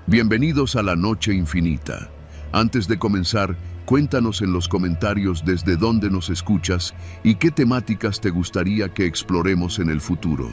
Bienvenidos a la Noche Infinita. Antes de comenzar, cuéntanos en los comentarios desde dónde nos escuchas y qué temáticas te gustaría que exploremos en el futuro.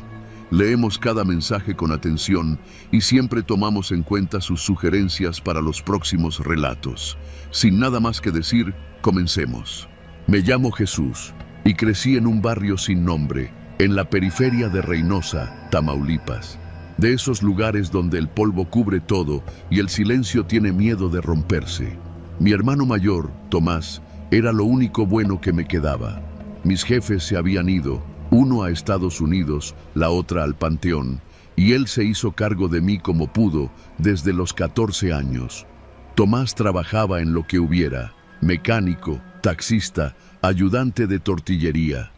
Leemos cada mensaje con atención y siempre tomamos en cuenta sus sugerencias para los próximos relatos. Sin nada más que decir, comencemos. Me llamo Jesús y crecí en un barrio sin nombre, en la periferia de Reynosa, Tamaulipas. De esos lugares donde el polvo cubre todo y el silencio tiene miedo de romperse. Mi hermano mayor, Tomás, era lo único bueno que me quedaba. Mis jefes se habían ido, uno a Estados Unidos, la otra al Panteón, y él se hizo cargo de mí como pudo desde los 14 años. Tomás trabajaba en lo que hubiera, mecánico, taxista, ayudante de tortillería.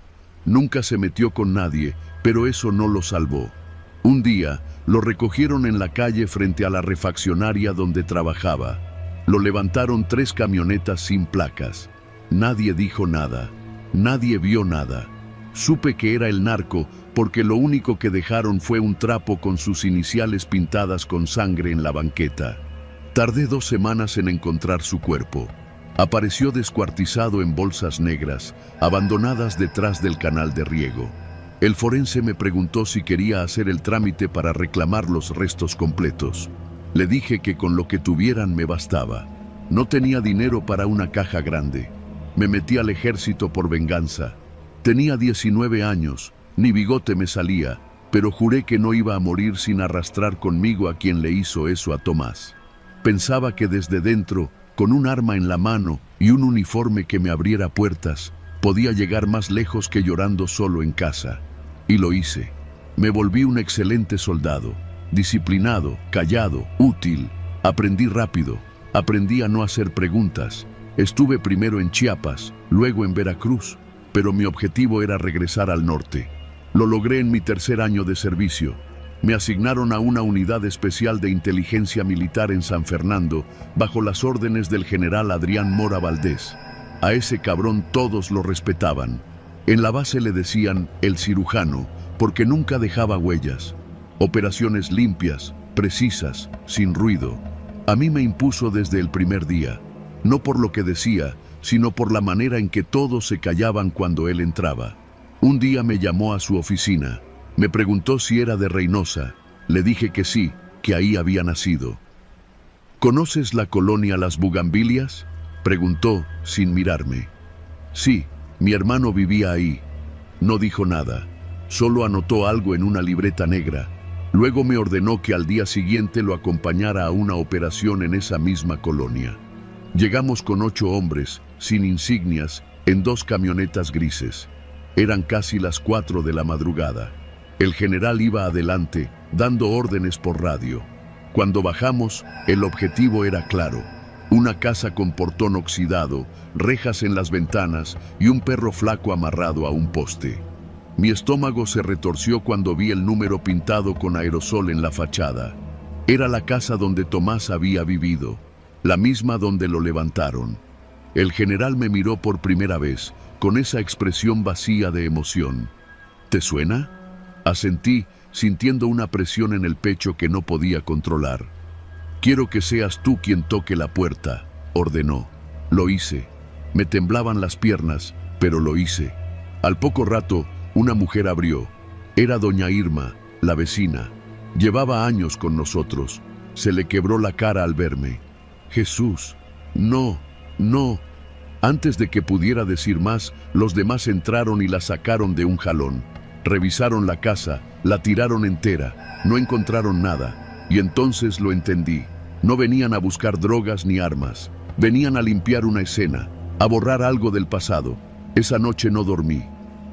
Nunca se metió con nadie, pero eso no lo salvó. Un día, lo recogieron en la calle frente a la refaccionaria donde trabajaba. Lo levantaron 3 camionetas sin placas. Nadie dijo nada. Nadie vio nada. Supe que era el narco porque lo único que dejaron fue un trapo con sus iniciales pintadas con sangre en la banqueta. Tardé 2 semanas en encontrar su cuerpo. Apareció descuartizado en bolsas negras, abandonadas detrás del canal de riego. El forense me preguntó si quería hacer el trámite para reclamar los restos completos. Le dije que con lo que tuvieran me bastaba. No tenía dinero para una caja grande. Me metí al ejército por venganza. Tenía 19 años, ni bigote me salía, pero juré que no iba a morir sin arrastrar conmigo a quien le hizo eso a Tomás. Pensaba que desde dentro, con un arma en la mano y un uniforme que me abriera puertas, podía llegar más lejos que llorando solo en casa. Y lo hice. Me volví un excelente soldado, disciplinado, callado, útil. Aprendí rápido, aprendí a no hacer preguntas. Estuve primero en Chiapas, luego en Veracruz, pero mi objetivo era regresar al norte. Lo logré en mi 3er año de servicio. Me asignaron a una unidad especial de inteligencia militar en San Fernando, bajo las órdenes del general Adrián Mora Valdés. A ese cabrón todos lo respetaban. En la base le decían el cirujano, porque nunca dejaba huellas. Operaciones limpias, precisas, sin ruido. A mí me impuso desde el primer día, no por lo que decía, sino por la manera en que todos se callaban cuando él entraba. Un día me llamó a su oficina. Me preguntó si era de Reynosa. Le dije que sí, que ahí había nacido. ¿Conoces la colonia Las Bugambilias?, preguntó, sin mirarme. Sí, mi hermano vivía ahí. No dijo nada, solo anotó algo en una libreta negra. Luego me ordenó que al día siguiente lo acompañara a una operación en esa misma colonia. Llegamos con 8 hombres, sin insignias, en 2 camionetas grises. Eran casi las 4 de la madrugada. El general iba adelante, dando órdenes por radio. Cuando bajamos, el objetivo era claro. Una casa con portón oxidado, rejas en las ventanas y un perro flaco amarrado a un poste. Mi estómago se retorció cuando vi el número pintado con aerosol en la fachada. Era la casa donde Tomás había vivido, la misma donde lo levantaron. El general me miró por primera vez, con esa expresión vacía de emoción. ¿Te suena?, asentí, sintiendo una presión en el pecho que no podía controlar. «Quiero que seas tú quien toque la puerta», ordenó. Lo hice. Me temblaban las piernas, pero lo hice. Al poco rato, una mujer abrió. Era doña Irma, la vecina. Llevaba años con nosotros. Se le quebró la cara al verme. «Jesús, no, no». Antes de que pudiera decir más, los demás entraron y la sacaron de un jalón. Revisaron la casa, la tiraron entera, no encontraron nada. Y entonces lo entendí. No venían a buscar drogas ni armas. Venían a limpiar una escena, a borrar algo del pasado. Esa noche no dormí.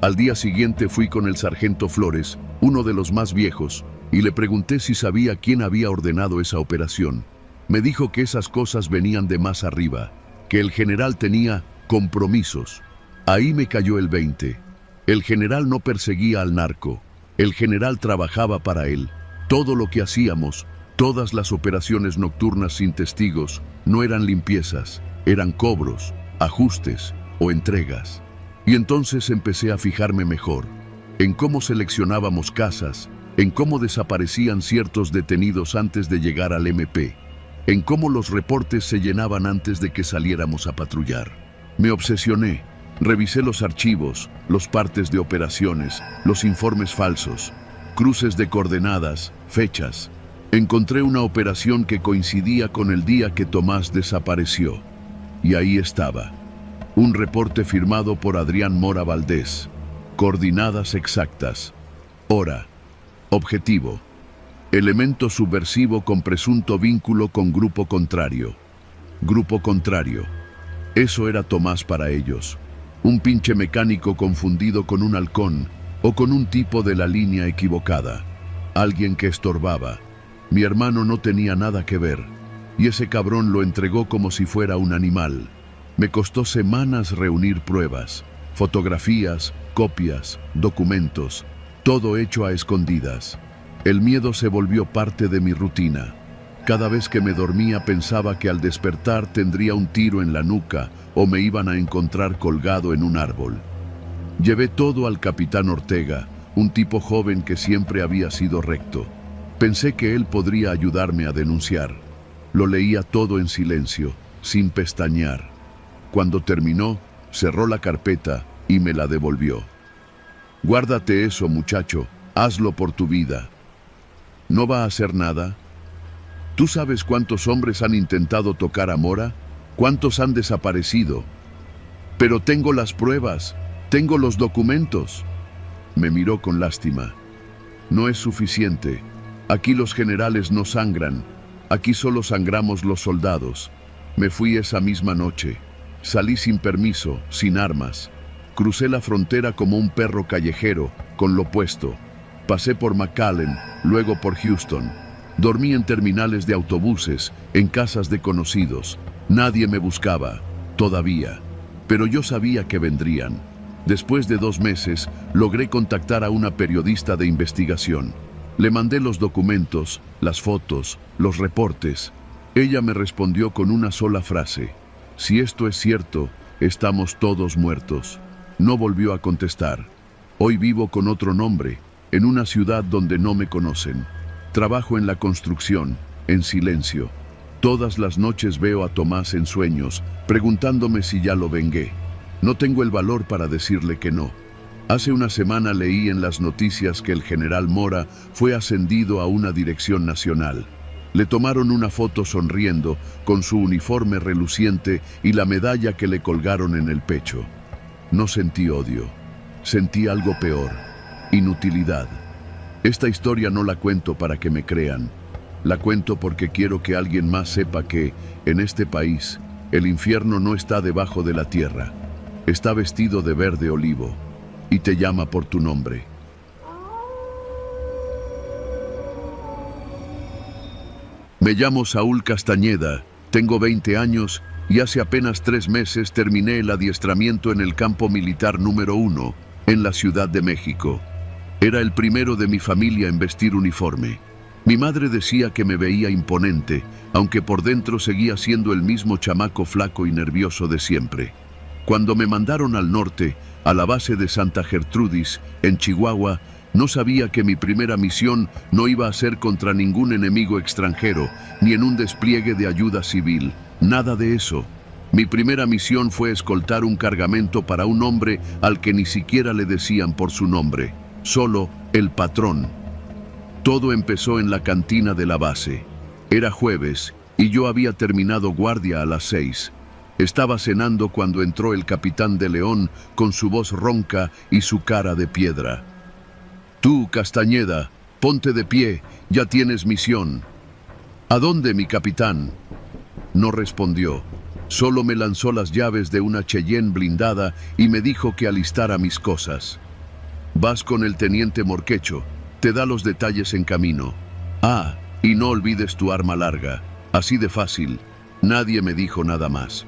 Al día siguiente fui con el sargento Flores, uno de los más viejos, y le pregunté si sabía quién había ordenado esa operación. Me dijo que esas cosas venían de más arriba, que el general tenía compromisos. Ahí me cayó el 20. El general no perseguía al narco. El general trabajaba para él. Todo lo que hacíamos, todas las operaciones nocturnas sin testigos, no eran limpiezas, eran cobros, ajustes o entregas. Y entonces empecé a fijarme mejor, en cómo seleccionábamos casas, en cómo desaparecían ciertos detenidos antes de llegar al MP. en cómo los reportes se llenaban antes de que saliéramos a patrullar. Me obsesioné. Revisé los archivos, los partes de operaciones, los informes falsos, cruces de coordenadas, fechas. Encontré una operación que coincidía con el día que Tomás desapareció. Y ahí estaba. Un reporte firmado por Adrián Mora Valdés. Coordenadas exactas. Hora. Objetivo. Elemento subversivo con presunto vínculo con grupo contrario. Grupo contrario. Eso era Tomás para ellos. Un pinche mecánico confundido con un halcón o con un tipo de la línea equivocada. Alguien que estorbaba. Mi hermano no tenía nada que ver. Y ese cabrón lo entregó como si fuera un animal. Me costó semanas reunir pruebas, fotografías, copias, documentos, todo hecho a escondidas. El miedo se volvió parte de mi rutina. Cada vez que me dormía pensaba que al despertar tendría un tiro en la nuca o me iban a encontrar colgado en un árbol. Llevé todo al capitán Ortega, un tipo joven que siempre había sido recto. Pensé que él podría ayudarme a denunciar. Lo leía todo en silencio, sin pestañear. Cuando terminó, cerró la carpeta y me la devolvió. Guárdate eso, muchacho, hazlo por tu vida. ¿No va a hacer nada? ¿Tú sabes cuántos hombres han intentado tocar a Mora? ¿Cuántos han desaparecido? Pero tengo las pruebas, tengo los documentos. Me miró con lástima. No es suficiente. Aquí los generales no sangran. Aquí solo sangramos los soldados. Me fui esa misma noche. Salí sin permiso, sin armas. Crucé la frontera como un perro callejero, con lo puesto. Pasé por McAllen, luego por Houston. Dormí en terminales de autobuses, en casas de conocidos. Nadie me buscaba, todavía. Pero yo sabía que vendrían. Después de 2 meses, logré contactar a una periodista de investigación. Le mandé los documentos, las fotos, los reportes. Ella me respondió con una sola frase. Si esto es cierto, estamos todos muertos. No volvió a contestar. Hoy vivo con otro nombre, en una ciudad donde no me conocen. Trabajo en la construcción, en silencio. Todas las noches veo a Tomás en sueños, preguntándome si ya lo vengué. No tengo el valor para decirle que no. Hace una semana leí en las noticias que el general Mora fue ascendido a una dirección nacional. Le tomaron una foto sonriendo, con su uniforme reluciente y la medalla que le colgaron en el pecho. No sentí odio. Sentí algo peor. Inutilidad. Esta historia no la cuento para que me crean. La cuento porque quiero que alguien más sepa que, en este país, el infierno no está debajo de la tierra. Está vestido de verde olivo y te llama por tu nombre. Me llamo Saúl Castañeda, tengo 20 años y hace apenas 3 meses terminé el adiestramiento en el campo militar número 1, en la Ciudad de México. Era el primero de mi familia en vestir uniforme. Mi madre decía que me veía imponente, aunque por dentro seguía siendo el mismo chamaco flaco y nervioso de siempre. Cuando me mandaron al norte, a la base de Santa Gertrudis, en Chihuahua, no sabía que mi primera misión no iba a ser contra ningún enemigo extranjero, ni en un despliegue de ayuda civil. Nada de eso. Mi primera misión fue escoltar un cargamento para un hombre al que ni siquiera le decían por su nombre, solo el patrón. Todo empezó en la cantina de la base. Era jueves y yo había terminado guardia a las 6. Estaba cenando cuando entró el capitán de León con su voz ronca y su cara de piedra. Tú, Castañeda, ponte de pie, ya tienes misión. ¿A dónde, mi capitán? No respondió. Solo me lanzó las llaves de una Cheyenne blindada y me dijo que alistara mis cosas. Vas con el teniente Morquecho, te da los detalles en camino. Ah, y no olvides tu arma larga. Así de fácil. Nadie me dijo nada más.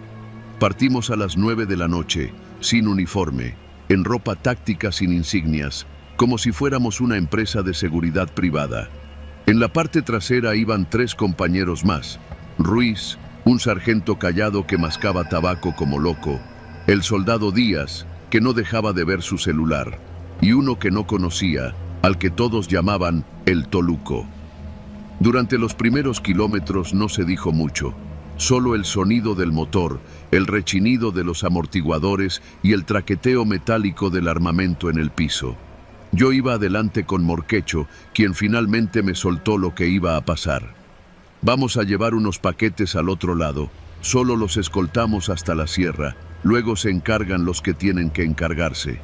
Partimos a las 9 de la noche, sin uniforme, en ropa táctica sin insignias, como si fuéramos una empresa de seguridad privada. En la parte trasera iban 3 compañeros más. Ruiz, un sargento callado que mascaba tabaco como loco, el soldado Díaz, que no dejaba de ver su celular, y uno que no conocía, al que todos llamaban el Toluco. Durante los primeros kilómetros no se dijo mucho. Solo el sonido del motor, el rechinido de los amortiguadores y el traqueteo metálico del armamento en el piso. Yo iba adelante con Morquecho, quien finalmente me soltó lo que iba a pasar. Vamos a llevar unos paquetes al otro lado. Solo los escoltamos hasta la sierra. Luego se encargan los que tienen que encargarse.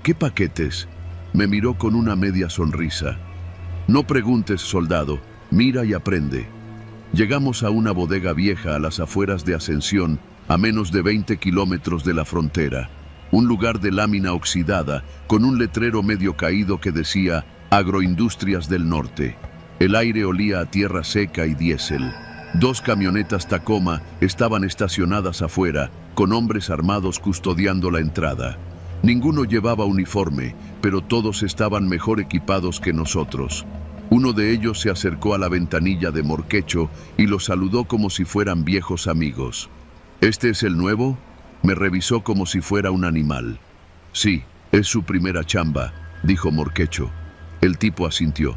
¿Qué paquetes? Me miró con una media sonrisa. No preguntes, soldado. Mira y aprende. Llegamos a una bodega vieja a las afueras de Ascensión, a menos de 20 kilómetros de la frontera. Un lugar de lámina oxidada, con un letrero medio caído que decía Agroindustrias del Norte. El aire olía a tierra seca y diésel. 2 camionetas Tacoma estaban estacionadas afuera, con hombres armados custodiando la entrada. Ninguno llevaba uniforme, pero todos estaban mejor equipados que nosotros. Uno de ellos se acercó a la ventanilla de Morquecho y lo saludó como si fueran viejos amigos. ¿Este es el nuevo? Me revisó como si fuera un animal. Sí, es su primera chamba, dijo Morquecho. El tipo asintió.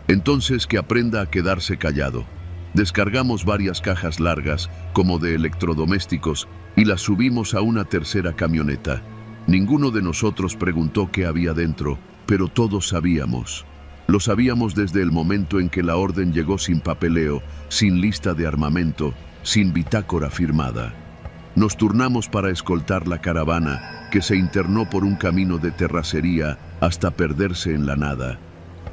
Entonces que aprenda a quedarse callado. Descargamos varias cajas largas, como de electrodomésticos, y las subimos a una tercera camioneta. Ninguno de nosotros preguntó qué había dentro, pero todos sabíamos. Lo sabíamos desde el momento en que la orden llegó sin papeleo, sin lista de armamento, sin bitácora firmada. Nos turnamos para escoltar la caravana, que se internó por un camino de terracería hasta perderse en la nada.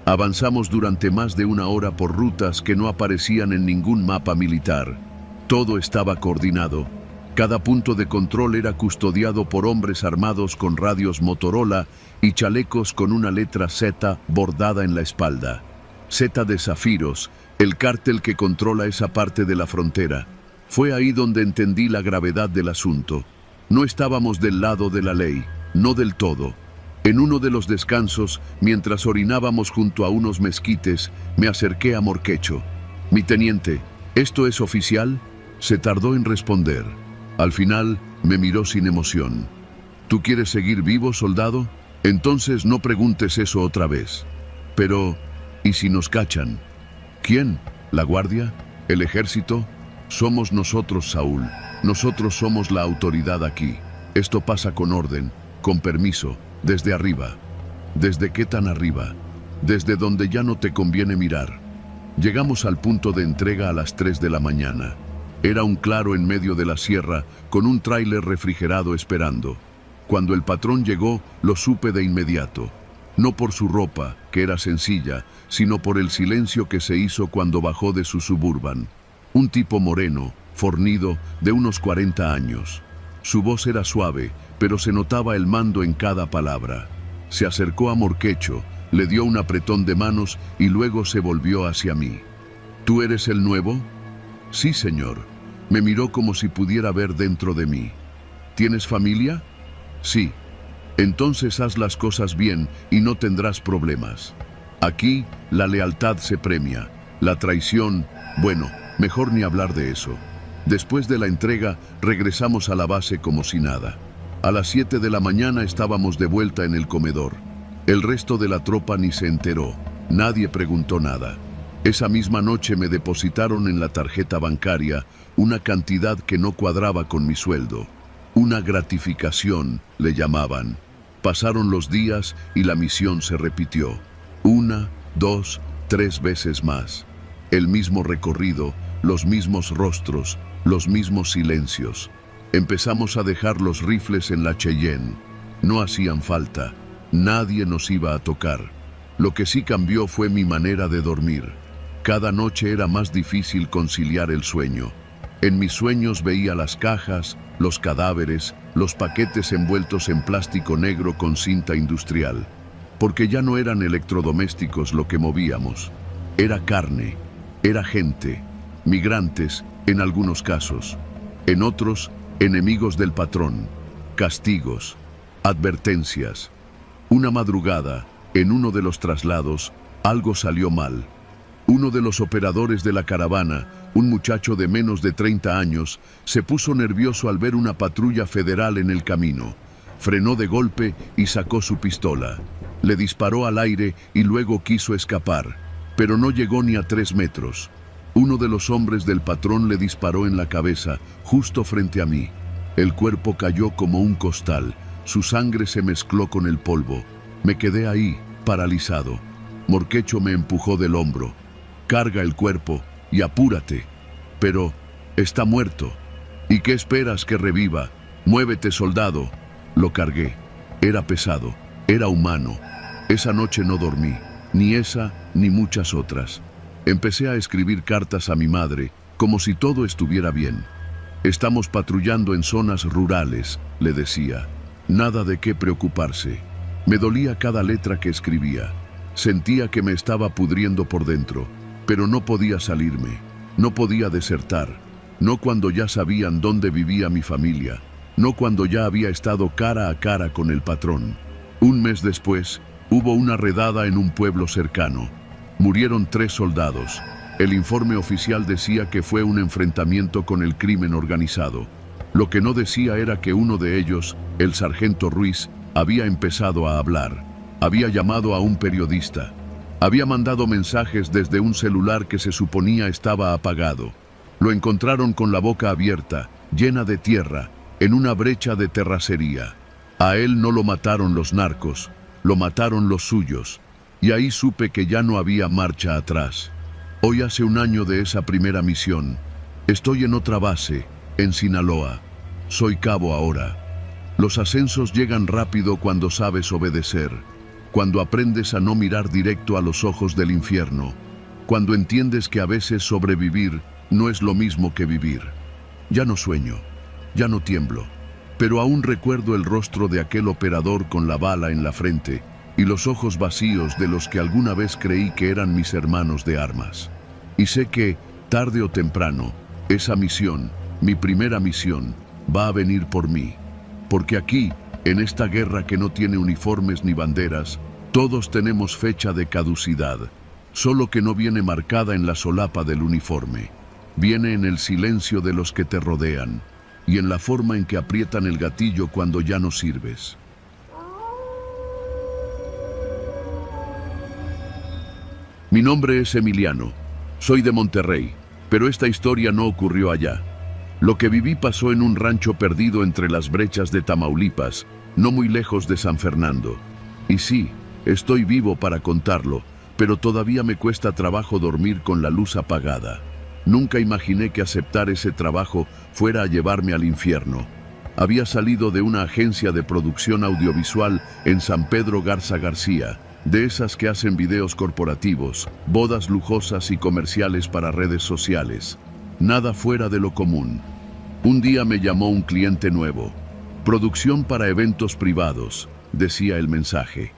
Avanzamos durante más de 1 hora por rutas que no aparecían en ningún mapa militar. Todo estaba coordinado. Cada punto de control era custodiado por hombres armados con radios Motorola y chalecos con una letra Z bordada en la espalda. Z de Zafiros, el cártel que controla esa parte de la frontera. Fue ahí donde entendí la gravedad del asunto. No estábamos del lado de la ley, no del todo. En uno de los descansos, mientras orinábamos junto a unos mezquites, me acerqué a Morquecho. «Mi teniente, ¿esto es oficial?». Se tardó en responder. Al final, me miró sin emoción. «¿Tú quieres seguir vivo, soldado? Entonces no preguntes eso otra vez». «Pero, ¿y si nos cachan?». «¿Quién? ¿La guardia? ¿El ejército?». «Somos nosotros, Saúl. Nosotros somos la autoridad aquí. Esto pasa con orden, con permiso, desde arriba». «¿Desde qué tan arriba?». «Desde donde ya no te conviene mirar». Llegamos al punto de entrega a las 3 de la mañana. Era un claro en medio de la sierra, con un tráiler refrigerado esperando. Cuando el patrón llegó, lo supe de inmediato. No por su ropa, que era sencilla, sino por el silencio que se hizo cuando bajó de su Suburban. Un tipo moreno, fornido, de unos 40 años. Su voz era suave, pero se notaba el mando en cada palabra. Se acercó a Morquecho, le dio un apretón de manos y luego se volvió hacia mí. «¿Tú eres el nuevo?». «Sí, señor». Me miró como si pudiera ver dentro de mí. «¿Tienes familia?». «Sí». «Entonces haz las cosas bien y no tendrás problemas. Aquí la lealtad se premia. La traición, bueno, mejor ni hablar de eso». Después de la entrega, regresamos a la base como si nada. A las 7 de la mañana estábamos de vuelta en el comedor. El resto de la tropa ni se enteró. Nadie preguntó nada. Esa misma noche me depositaron en la tarjeta bancaria una cantidad que no cuadraba con mi sueldo. Una gratificación, le llamaban. Pasaron los días y la misión se repitió. 1, 2, 3 veces más. El mismo recorrido, los mismos rostros, los mismos silencios. Empezamos a dejar los rifles en la Cheyenne. No hacían falta. Nadie nos iba a tocar. Lo que sí cambió fue mi manera de dormir. Cada noche era más difícil conciliar el sueño. En mis sueños veía las cajas, los cadáveres, los paquetes envueltos en plástico negro con cinta industrial. Porque ya no eran electrodomésticos lo que movíamos. Era carne, era gente, migrantes en algunos casos. En otros, enemigos del patrón, castigos, advertencias. Una madrugada, en uno de los traslados, algo salió mal. Uno de los operadores de la caravana, un muchacho de menos de 30 años, se puso nervioso al ver una patrulla federal en el camino. Frenó de golpe y sacó su pistola. Le disparó al aire y luego quiso escapar. pero no llegó ni a 3 metros. Uno de los hombres del patrón le disparó en la cabeza, justo frente a mí. El cuerpo cayó como un costal, su sangre se mezcló con el polvo. Me quedé ahí, paralizado. Morquecho me empujó del hombro. Carga el cuerpo y apúrate. Pero está muerto. ¿Y qué esperas que reviva? Muévete, soldado. Lo cargué. Era pesado, era humano. Esa noche no dormí, ni esa ni muchas otras. Empecé a escribir cartas a mi madre, como si todo estuviera bien. Estamos patrullando en zonas rurales, le decía. Nada de qué preocuparse. Me dolía cada letra que escribía. Sentía que me estaba pudriendo por dentro, pero no podía salirme. No podía desertar. No cuando ya sabían dónde vivía mi familia. No cuando ya había estado cara a cara con el patrón. Un mes después, hubo una redada en un pueblo cercano. Murieron 3 soldados. El informe oficial decía que fue un enfrentamiento con el crimen organizado. Lo que no decía era que uno de ellos, el sargento Ruiz, había empezado a hablar. Había llamado a un periodista. Había mandado mensajes desde un celular que se suponía estaba apagado. Lo encontraron con la boca abierta, llena de tierra, en una brecha de terracería. A él no lo mataron los narcos, lo mataron los suyos. Y ahí supe que ya no había marcha atrás. Hoy hace 1 año de esa primera misión. Estoy en otra base, en Sinaloa. Soy cabo ahora. Los ascensos llegan rápido cuando sabes obedecer, cuando aprendes a no mirar directo a los ojos del infierno, cuando entiendes que a veces sobrevivir no es lo mismo que vivir. Ya no sueño, ya no tiemblo, pero aún recuerdo el rostro de aquel operador con la bala en la frente y los ojos vacíos de los que alguna vez creí que eran mis hermanos de armas. Y sé que, tarde o temprano, esa misión, mi primera misión, va a venir por mí. Porque aquí, en esta guerra que no tiene uniformes ni banderas, todos tenemos fecha de caducidad, solo que no viene marcada en la solapa del uniforme. Viene en el silencio de los que te rodean y en la forma en que aprietan el gatillo cuando ya no sirves. Mi nombre es Emiliano. Soy de Monterrey, pero esta historia no ocurrió allá. Lo que viví pasó en un rancho perdido entre las brechas de Tamaulipas, no muy lejos de San Fernando. Y sí, estoy vivo para contarlo, pero todavía me cuesta trabajo dormir con la luz apagada. Nunca imaginé que aceptar ese trabajo fuera a llevarme al infierno. Había salido de una agencia de producción audiovisual en San Pedro Garza García, de esas que hacen videos corporativos, bodas lujosas y comerciales para redes sociales. Nada fuera de lo común. Un día me llamó un cliente nuevo. Producción para eventos privados, decía el mensaje.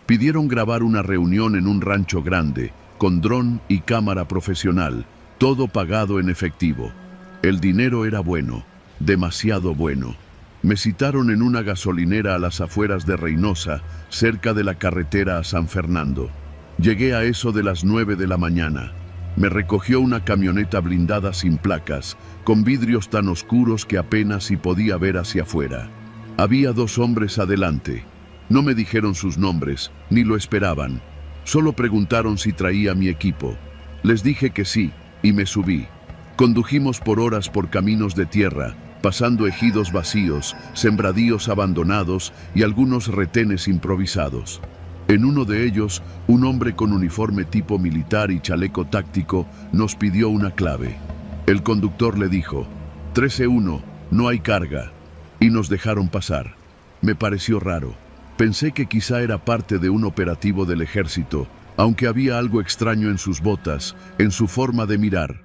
Pidieron grabar una reunión en un rancho grande, con dron y cámara profesional, todo pagado en efectivo. El dinero era bueno, demasiado bueno. Me citaron en una gasolinera a las afueras de Reynosa, cerca de la carretera a San Fernando. Llegué a eso de las 9 de la mañana. Me recogió una camioneta blindada sin placas, con vidrios tan oscuros que apenas si podía ver hacia afuera. Había 2 hombres adelante. No me dijeron sus nombres, ni lo esperaban. Solo preguntaron si traía mi equipo. Les dije que sí, y me subí. Condujimos por horas por caminos de tierra, pasando ejidos vacíos, sembradíos abandonados y algunos retenes improvisados. En uno de ellos, un hombre con uniforme tipo militar y chaleco táctico nos pidió una clave. El conductor le dijo, 13-1, no hay carga, y nos dejaron pasar. Me pareció raro. Pensé que quizá era parte de un operativo del ejército, aunque había algo extraño en sus botas, en su forma de mirar.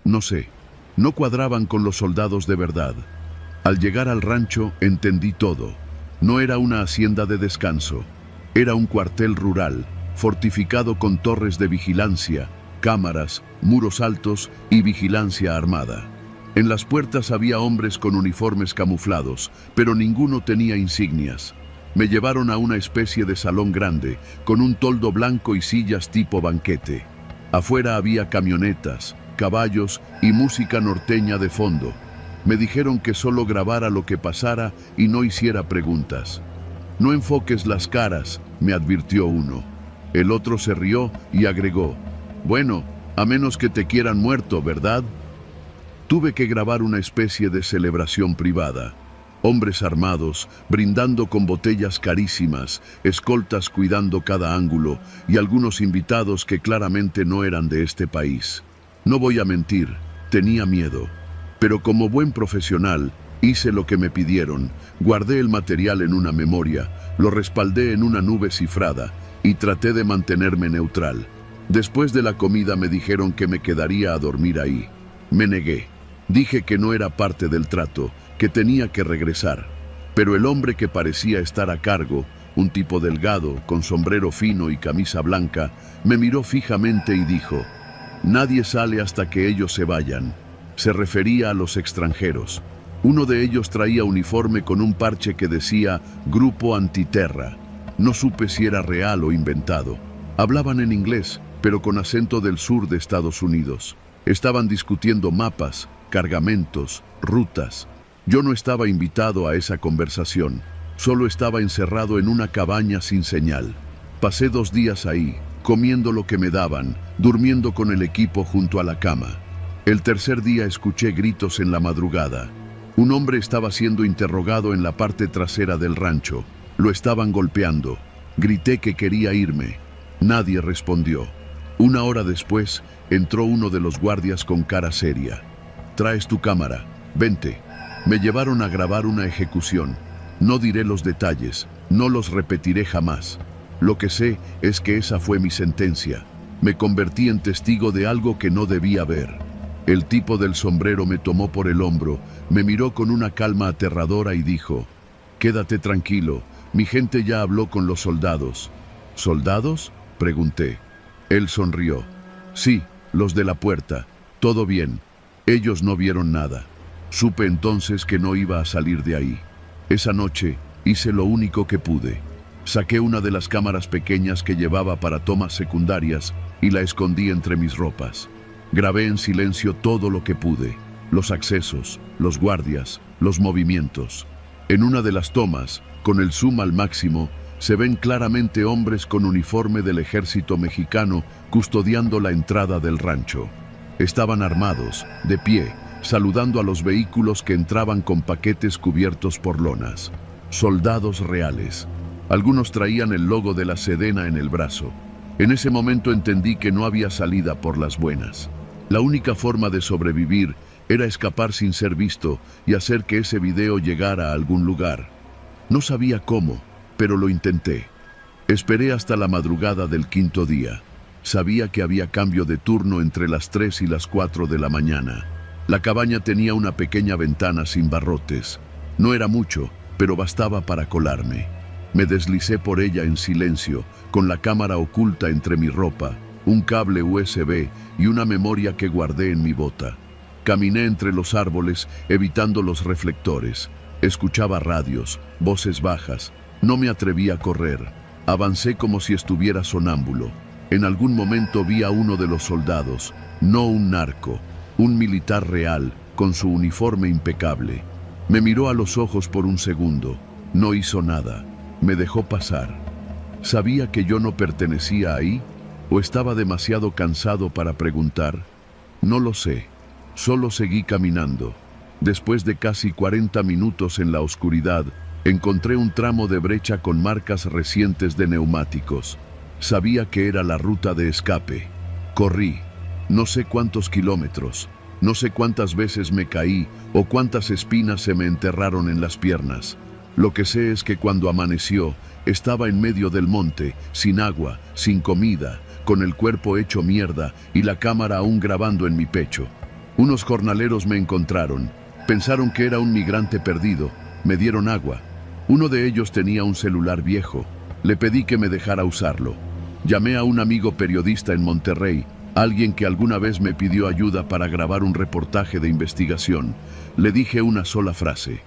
No sé, no cuadraban con los soldados de verdad. Al llegar al rancho, entendí todo. No era una hacienda de descanso. Era un cuartel rural, fortificado con torres de vigilancia, cámaras, muros altos y vigilancia armada. En las puertas había hombres con uniformes camuflados, pero ninguno tenía insignias. Me llevaron a una especie de salón grande, con un toldo blanco y sillas tipo banquete. Afuera había camionetas, caballos y música norteña de fondo. Me dijeron que solo grabara lo que pasara y no hiciera preguntas. No enfoques las caras, me advirtió uno. El otro se rió y agregó, Bueno, a menos que te quieran muerto, ¿verdad? Tuve que grabar una especie de celebración privada. Hombres armados, brindando con botellas carísimas, escoltas cuidando cada ángulo y algunos invitados que claramente no eran de este país. No voy a mentir, tenía miedo. Pero como buen profesional, hice lo que me pidieron, guardé el material en una memoria, lo respaldé en una nube cifrada y traté de mantenerme neutral. Después de la comida me dijeron que me quedaría a dormir ahí. Me negué. Dije que no era parte del trato, que tenía que regresar. Pero el hombre que parecía estar a cargo, un tipo delgado, con sombrero fino y camisa blanca, me miró fijamente y dijo: «Nadie sale hasta que ellos se vayan». Se refería a los extranjeros. Uno de ellos traía uniforme con un parche que decía Grupo Antiterra. No supe si era real o inventado. Hablaban en inglés, pero con acento del sur de Estados Unidos. Estaban discutiendo mapas, cargamentos, rutas. Yo no estaba invitado a esa conversación. Solo estaba encerrado en una cabaña sin señal. Pasé 2 días ahí, comiendo lo que me daban, durmiendo con el equipo junto a la cama. El tercer día escuché gritos en la madrugada. Un hombre estaba siendo interrogado en la parte trasera del rancho. Lo estaban golpeando. Grité que quería irme. Nadie respondió. 1 hora después, entró uno de los guardias con cara seria. «Traes tu cámara. Vente». Me llevaron a grabar una ejecución. No diré los detalles, no los repetiré jamás. Lo que sé es que esa fue mi sentencia. Me convertí en testigo de algo que no debía ver. El tipo del sombrero me tomó por el hombro, me miró con una calma aterradora y dijo: «Quédate tranquilo, mi gente ya habló con los soldados». «¿Soldados?», pregunté. Él sonrió. «Sí, los de la puerta. Todo bien. Ellos no vieron nada». Supe entonces que no iba a salir de ahí. Esa noche hice lo único que pude. Saqué una de las cámaras pequeñas que llevaba para tomas secundarias y la escondí entre mis ropas. Grabé en silencio todo lo que pude: los accesos, los guardias, los movimientos. En una de las tomas, con el zoom al máximo, se ven claramente hombres con uniforme del ejército mexicano custodiando la entrada del rancho. Estaban armados, de pie, saludando a los vehículos que entraban con paquetes cubiertos por lonas. Soldados reales. Algunos traían el logo de la Sedena en el brazo. En ese momento entendí que no había salida por las buenas. La única forma de sobrevivir era escapar sin ser visto y hacer que ese video llegara a algún lugar. No sabía cómo, pero lo intenté. Esperé hasta la madrugada del 5.º día. Sabía que había cambio de turno entre las 3 y las 4 de la mañana. La cabaña tenía una pequeña ventana sin barrotes. No era mucho, pero bastaba para colarme. Me deslicé por ella en silencio, con la cámara oculta entre mi ropa, un cable USB y una memoria que guardé en mi bota. Caminé entre los árboles, evitando los reflectores. Escuchaba radios, voces bajas. No me atreví a correr. Avancé como si estuviera sonámbulo. En algún momento vi a uno de los soldados, no un narco, un militar real, con su uniforme impecable. Me miró a los ojos por un segundo. No hizo nada. Me dejó pasar. ¿Sabía que yo no pertenecía ahí? ¿O estaba demasiado cansado para preguntar? No lo sé. Solo seguí caminando. Después de casi 40 minutos en la oscuridad, encontré un tramo de brecha con marcas recientes de neumáticos. Sabía que era la ruta de escape. Corrí. No sé cuántos kilómetros, no sé cuántas veces me caí o cuántas espinas se me enterraron en las piernas. Lo que sé es que cuando amaneció, estaba en medio del monte, sin agua, sin comida, con el cuerpo hecho mierda y la cámara aún grabando en mi pecho. Unos jornaleros me encontraron. Pensaron que era un migrante perdido. Me dieron agua. Uno de ellos tenía un celular viejo. Le pedí que me dejara usarlo. Llamé a un amigo periodista en Monterrey, alguien que alguna vez me pidió ayuda para grabar un reportaje de investigación. Le dije una sola frase: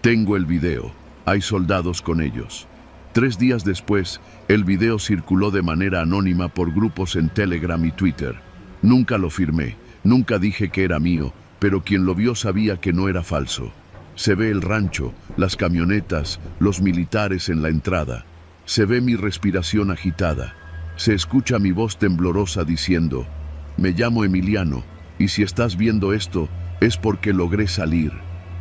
«Tengo el video, hay soldados con ellos». 3 días después, el video circuló de manera anónima por grupos en Telegram y Twitter. Nunca lo firmé, nunca dije que era mío, pero quien lo vio sabía que no era falso. Se ve el rancho, las camionetas, los militares en la entrada. Se ve mi respiración agitada. Se escucha mi voz temblorosa diciendo: Me llamo Emiliano, y si estás viendo esto, es porque logré salir.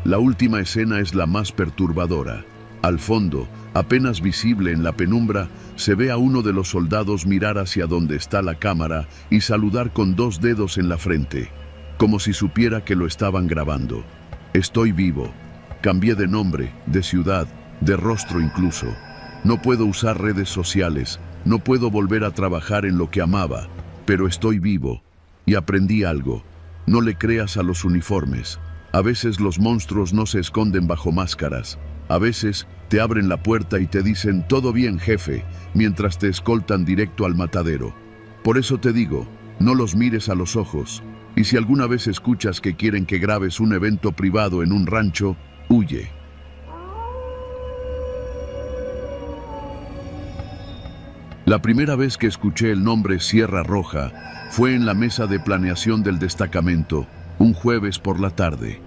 La última escena es la más perturbadora. Al fondo, apenas visible en la penumbra, se ve a uno de los soldados mirar hacia donde está la cámara y saludar con 2 dedos en la frente, como si supiera que lo estaban grabando. Estoy vivo. Cambié de nombre, de ciudad, de rostro incluso. No puedo usar redes sociales, no puedo volver a trabajar en lo que amaba, pero estoy vivo. Y aprendí algo. No le creas a los uniformes. A veces los monstruos no se esconden bajo máscaras. A veces te abren la puerta y te dicen «todo bien, jefe», mientras te escoltan directo al matadero. Por eso te digo, no los mires a los ojos. Y si alguna vez escuchas que quieren que grabes un evento privado en un rancho, huye. La primera vez que escuché el nombre Sierra Roja fue en la mesa de planeación del destacamento, un jueves por la tarde.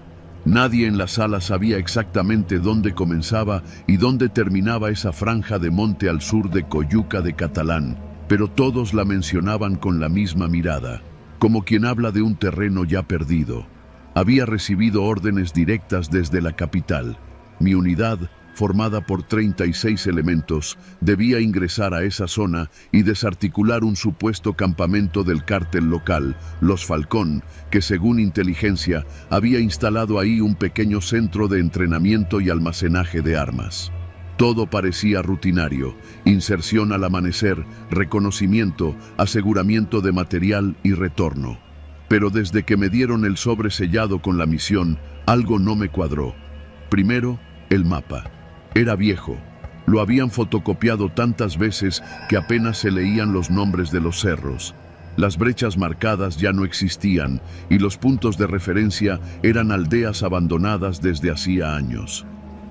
Nadie en la sala sabía exactamente dónde comenzaba y dónde terminaba esa franja de monte al sur de Coyuca de Catalán, pero todos la mencionaban con la misma mirada, como quien habla de un terreno ya perdido. Había recibido órdenes directas desde la capital. Mi unidad, formada por 36 elementos, debía ingresar a esa zona y desarticular un supuesto campamento del cártel local, Los Falcón, que según inteligencia había instalado ahí un pequeño centro de entrenamiento y almacenaje de armas. Todo parecía rutinario: inserción al amanecer, reconocimiento, aseguramiento de material y retorno. Pero desde que me dieron el sobre sellado con la misión, algo no me cuadró. Primero, el mapa. Era viejo. Lo habían fotocopiado tantas veces que apenas se leían los nombres de los cerros. Las brechas marcadas ya no existían y los puntos de referencia eran aldeas abandonadas desde hacía años.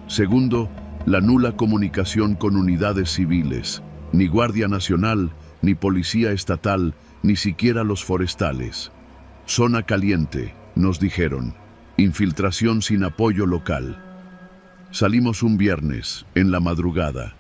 Segundo, la nula comunicación con unidades civiles. Ni Guardia Nacional, ni Policía Estatal, ni siquiera los forestales. Zona caliente, nos dijeron. Infiltración sin apoyo local. Salimos un viernes, en la madrugada.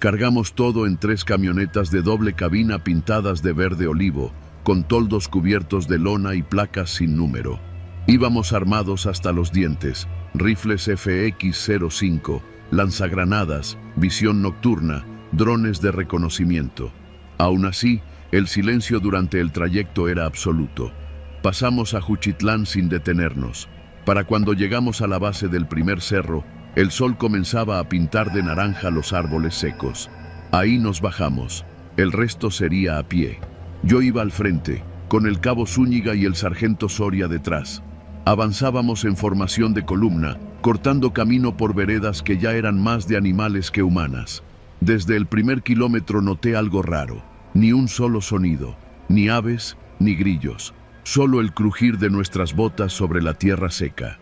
Cargamos todo en 3 camionetas de doble cabina pintadas de verde olivo, con toldos cubiertos de lona y placas sin número. Íbamos armados hasta los dientes, rifles FX-05, lanzagranadas, visión nocturna, drones de reconocimiento. Aún así, el silencio durante el trayecto era absoluto. Pasamos a Juchitlán sin detenernos. Para cuando llegamos a la base del primer cerro, el sol comenzaba a pintar de naranja los árboles secos. Ahí nos bajamos. El resto sería a pie. Yo iba al frente, con el cabo Zúñiga y el sargento Soria detrás. Avanzábamos en formación de columna, cortando camino por veredas que ya eran más de animales que humanas. Desde el primer kilómetro noté algo raro. Ni un solo sonido, ni aves, ni grillos. Solo el crujir de nuestras botas sobre la tierra seca.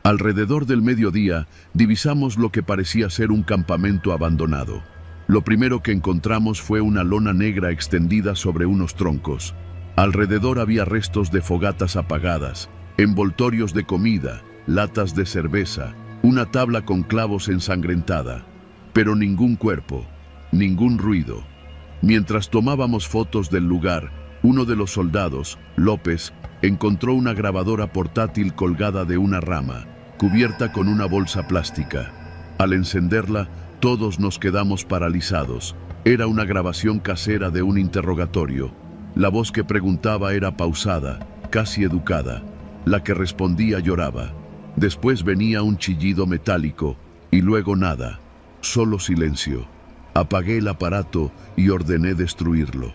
Alrededor del mediodía, divisamos lo que parecía ser un campamento abandonado. Lo primero que encontramos fue una lona negra extendida sobre unos troncos. Alrededor había restos de fogatas apagadas, envoltorios de comida, latas de cerveza, una tabla con clavos ensangrentada. Pero ningún cuerpo, ningún ruido. Mientras tomábamos fotos del lugar, uno de los soldados, López, encontró una grabadora portátil colgada de una rama, cubierta con una bolsa plástica. Al encenderla, todos nos quedamos paralizados. Era una grabación casera de un interrogatorio. La voz que preguntaba era pausada, casi educada. La que respondía lloraba. Después venía un chillido metálico, y luego nada, solo silencio. Apagué el aparato y ordené destruirlo.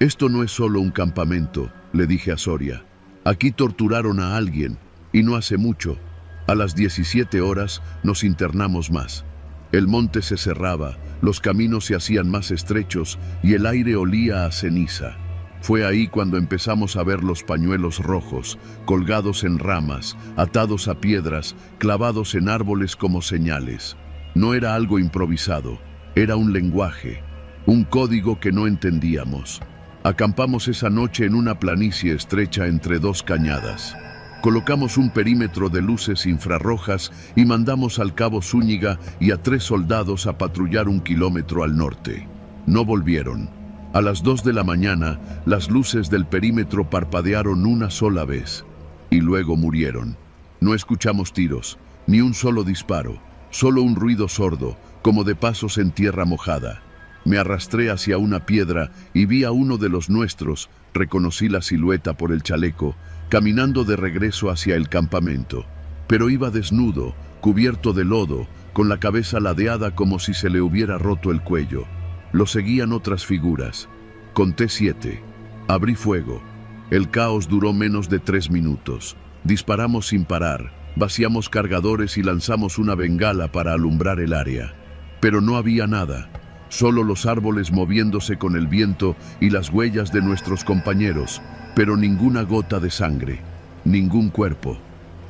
Esto no es solo un campamento, le dije a Soria. Aquí torturaron a alguien, y no hace mucho. A las 17 horas nos internamos más. El monte se cerraba, los caminos se hacían más estrechos y el aire olía a ceniza. Fue ahí cuando empezamos a ver los pañuelos rojos, colgados en ramas, atados a piedras, clavados en árboles como señales. No era algo improvisado, era un lenguaje, un código que no entendíamos. Acampamos esa noche en una planicie estrecha entre 2 cañadas. Colocamos un perímetro de luces infrarrojas y mandamos al cabo Zúñiga y a 3 soldados a patrullar 1 kilómetro al norte. No volvieron. A las 2 de la mañana, las luces del perímetro parpadearon una sola vez y luego murieron. No escuchamos tiros, ni un solo disparo, solo un ruido sordo, como de pasos en tierra mojada. Me arrastré hacia una piedra y vi a uno de los nuestros, reconocí la silueta por el chaleco, caminando de regreso hacia el campamento. Pero iba desnudo, cubierto de lodo, con la cabeza ladeada como si se le hubiera roto el cuello. Lo seguían otras figuras. Conté 7. Abrí fuego. El caos duró menos de 3 minutos. Disparamos sin parar, vaciamos cargadores y lanzamos una bengala para alumbrar el área. Pero no había nada, solo los árboles moviéndose con el viento y las huellas de nuestros compañeros, pero ninguna gota de sangre, ningún cuerpo.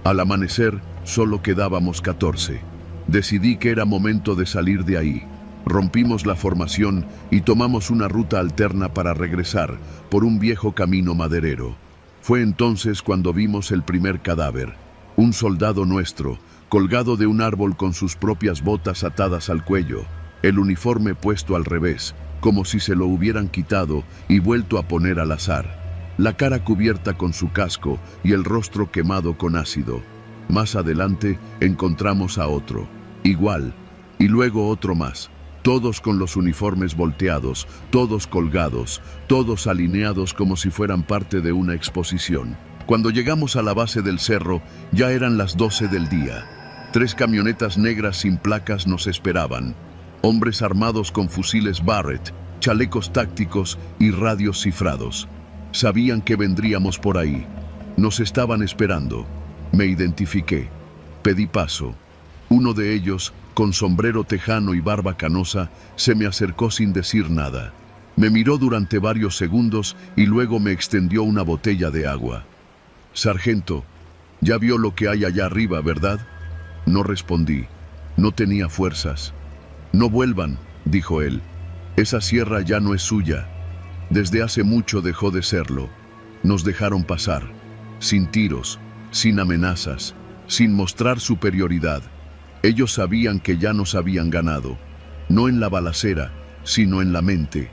Al amanecer, solo quedábamos 14. Decidí que era momento de salir de ahí. Rompimos la formación y tomamos una ruta alterna para regresar por un viejo camino maderero. Fue entonces cuando vimos el primer cadáver, un soldado nuestro, colgado de un árbol con sus propias botas atadas al cuello, el uniforme puesto al revés, como si se lo hubieran quitado y vuelto a poner al azar, la cara cubierta con su casco y el rostro quemado con ácido. Más adelante encontramos a otro, igual, y luego otro más, todos con los uniformes volteados, todos colgados, todos alineados como si fueran parte de una exposición. Cuando llegamos a la base del cerro, ya eran las 12 del día. 3 camionetas negras sin placas nos esperaban. Hombres armados con fusiles Barrett, chalecos tácticos y radios cifrados. Sabían que vendríamos por ahí. Nos estaban esperando. Me identifiqué. Pedí paso. Uno de ellos, con sombrero tejano y barba canosa, se me acercó sin decir nada. Me miró durante varios segundos y luego me extendió una botella de agua. «Sargento, ya vio lo que hay allá arriba, ¿verdad?». No respondí. No tenía fuerzas. «No vuelvan», dijo él. «Esa sierra ya no es suya. Desde hace mucho dejó de serlo. Nos dejaron pasar, sin tiros, sin amenazas, sin mostrar superioridad. Ellos sabían que ya nos habían ganado, no en la balacera, sino en la mente».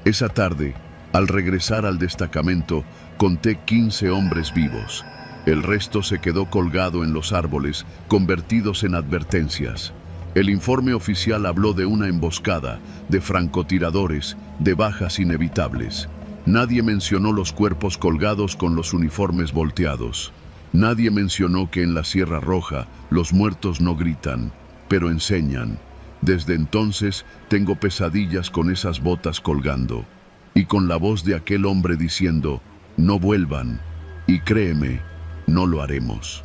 Esa tarde, al regresar al destacamento, conté 15 hombres vivos. El resto se quedó colgado en los árboles, convertidos en advertencias. El informe oficial habló de una emboscada, de francotiradores, de bajas inevitables. Nadie mencionó los cuerpos colgados con los uniformes volteados. Nadie mencionó que en la Sierra Roja los muertos no gritan, pero enseñan. Desde entonces tengo pesadillas con esas botas colgando y con la voz de aquel hombre diciendo, «No vuelvan», y créeme, no lo haremos.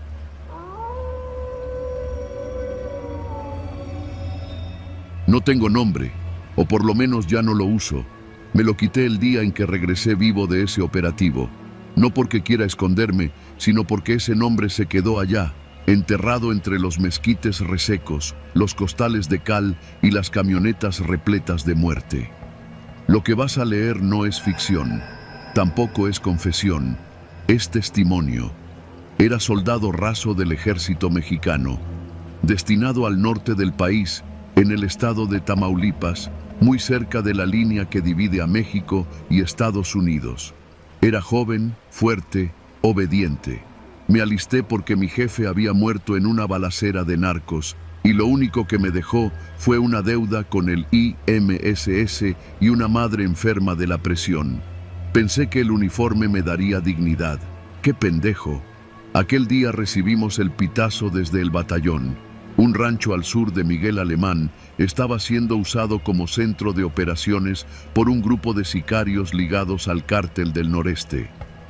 No tengo nombre, o por lo menos ya no lo uso. Me lo quité el día en que regresé vivo de ese operativo. No porque quiera esconderme, sino porque ese nombre se quedó allá, enterrado entre los mezquites resecos, los costales de cal y las camionetas repletas de muerte. Lo que vas a leer no es ficción, tampoco es confesión, es testimonio. Era soldado raso del ejército mexicano, destinado al norte del país, en el estado de Tamaulipas, muy cerca de la línea que divide a México y Estados Unidos. Era joven, fuerte, obediente. Me alisté porque mi jefe había muerto en una balacera de narcos y lo único que me dejó fue una deuda con el IMSS y una madre enferma de la presión. Pensé que el uniforme me daría dignidad. ¡Qué pendejo! Aquel día recibimos el pitazo desde el batallón. Un rancho al sur de Miguel Alemán estaba siendo usado como centro de operaciones por un grupo de sicarios ligados al cártel del noreste.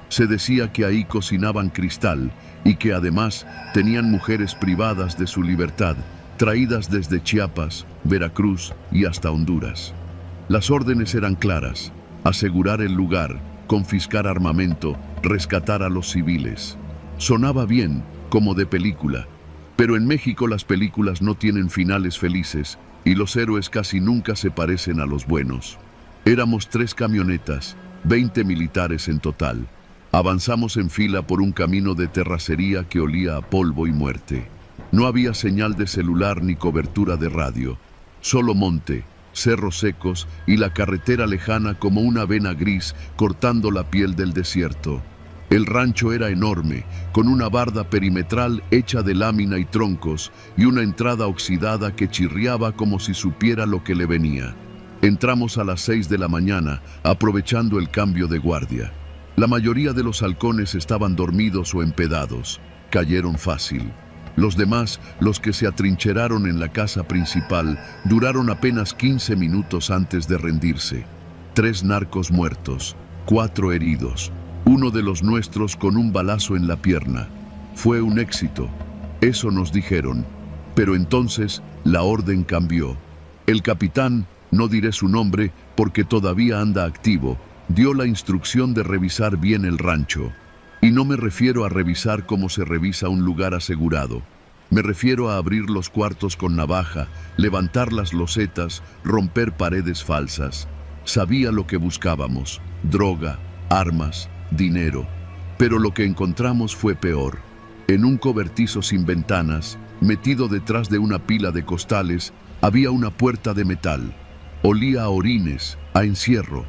Se decía que ahí cocinaban cristal y que además tenían mujeres privadas de su libertad, traídas desde Chiapas, Veracruz y hasta Honduras. Las órdenes eran claras: asegurar el lugar, confiscar armamento, rescatar a los civiles. Sonaba bien, como de película, pero en México las películas no tienen finales felices y los héroes casi nunca se parecen a los buenos. Éramos 3 camionetas, 20 militares en total. Avanzamos en fila por un camino de terracería que olía a polvo y muerte. No había señal de celular ni cobertura de radio, solo monte, cerros secos y la carretera lejana como una vena gris cortando la piel del desierto. El rancho era enorme, con una barda perimetral hecha de lámina y troncos y una entrada oxidada que chirriaba como si supiera lo que le venía. Entramos a las 6 de la mañana, aprovechando el cambio de guardia. La mayoría de los halcones estaban dormidos o empedados. Cayeron fácil. Los demás, los que se atrincheraron en la casa principal, duraron apenas 15 minutos antes de rendirse. 3 narcos muertos, 4 heridos. Uno de los nuestros con un balazo en la pierna. Fue un éxito. Eso nos dijeron. Pero entonces la orden cambió. El capitán, no diré su nombre porque todavía anda activo, dio la instrucción de revisar bien el rancho. Y no me refiero a revisar como se revisa un lugar asegurado. Me refiero a abrir los cuartos con navaja, levantar las losetas, romper paredes falsas. Sabía lo que buscábamos: droga, armas, dinero. Pero lo que encontramos fue peor. En un cobertizo sin ventanas, metido detrás de una pila de costales, había una puerta de metal. Olía a orines, a encierro.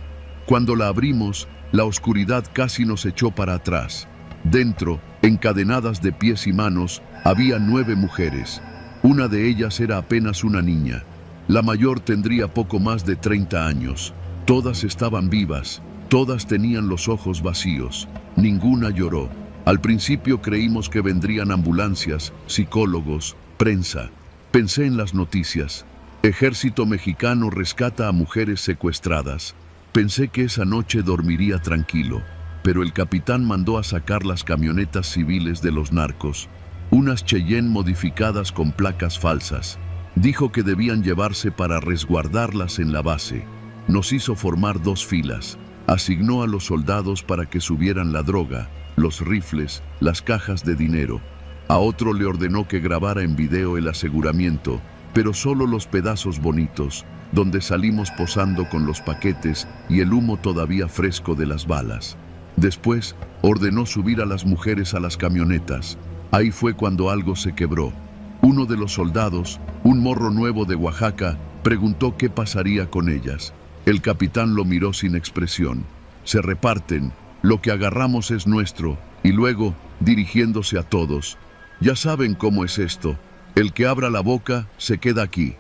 Cuando la abrimos, la oscuridad casi nos echó para atrás. Dentro, encadenadas de pies y manos, había 9 mujeres. Una de ellas era apenas una niña. La mayor tendría poco más de 30 años. Todas estaban vivas. Todas tenían los ojos vacíos. Ninguna lloró. Al principio creímos que vendrían ambulancias, psicólogos, prensa. Pensé en las noticias. Ejército mexicano rescata a mujeres secuestradas. Pensé que esa noche dormiría tranquilo. Pero el capitán mandó a sacar las camionetas civiles de los narcos. Unas Cheyenne modificadas con placas falsas. Dijo que debían llevarse para resguardarlas en la base. Nos hizo formar 2 filas. Asignó a los soldados para que subieran la droga, los rifles, las cajas de dinero. A otro le ordenó que grabara en video el aseguramiento, pero solo los pedazos bonitos, donde salimos posando con los paquetes y el humo todavía fresco de las balas. Después, ordenó subir a las mujeres a las camionetas. Ahí fue cuando algo se quebró. Uno de los soldados, un morro nuevo de Oaxaca, preguntó qué pasaría con ellas. El capitán lo miró sin expresión. Se reparten, lo que agarramos es nuestro, y luego, dirigiéndose a todos: ya saben cómo es esto, el que abra la boca se queda aquí.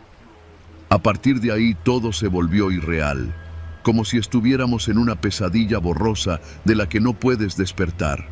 A partir de ahí todo se volvió irreal, como si estuviéramos en una pesadilla borrosa de la que no puedes despertar.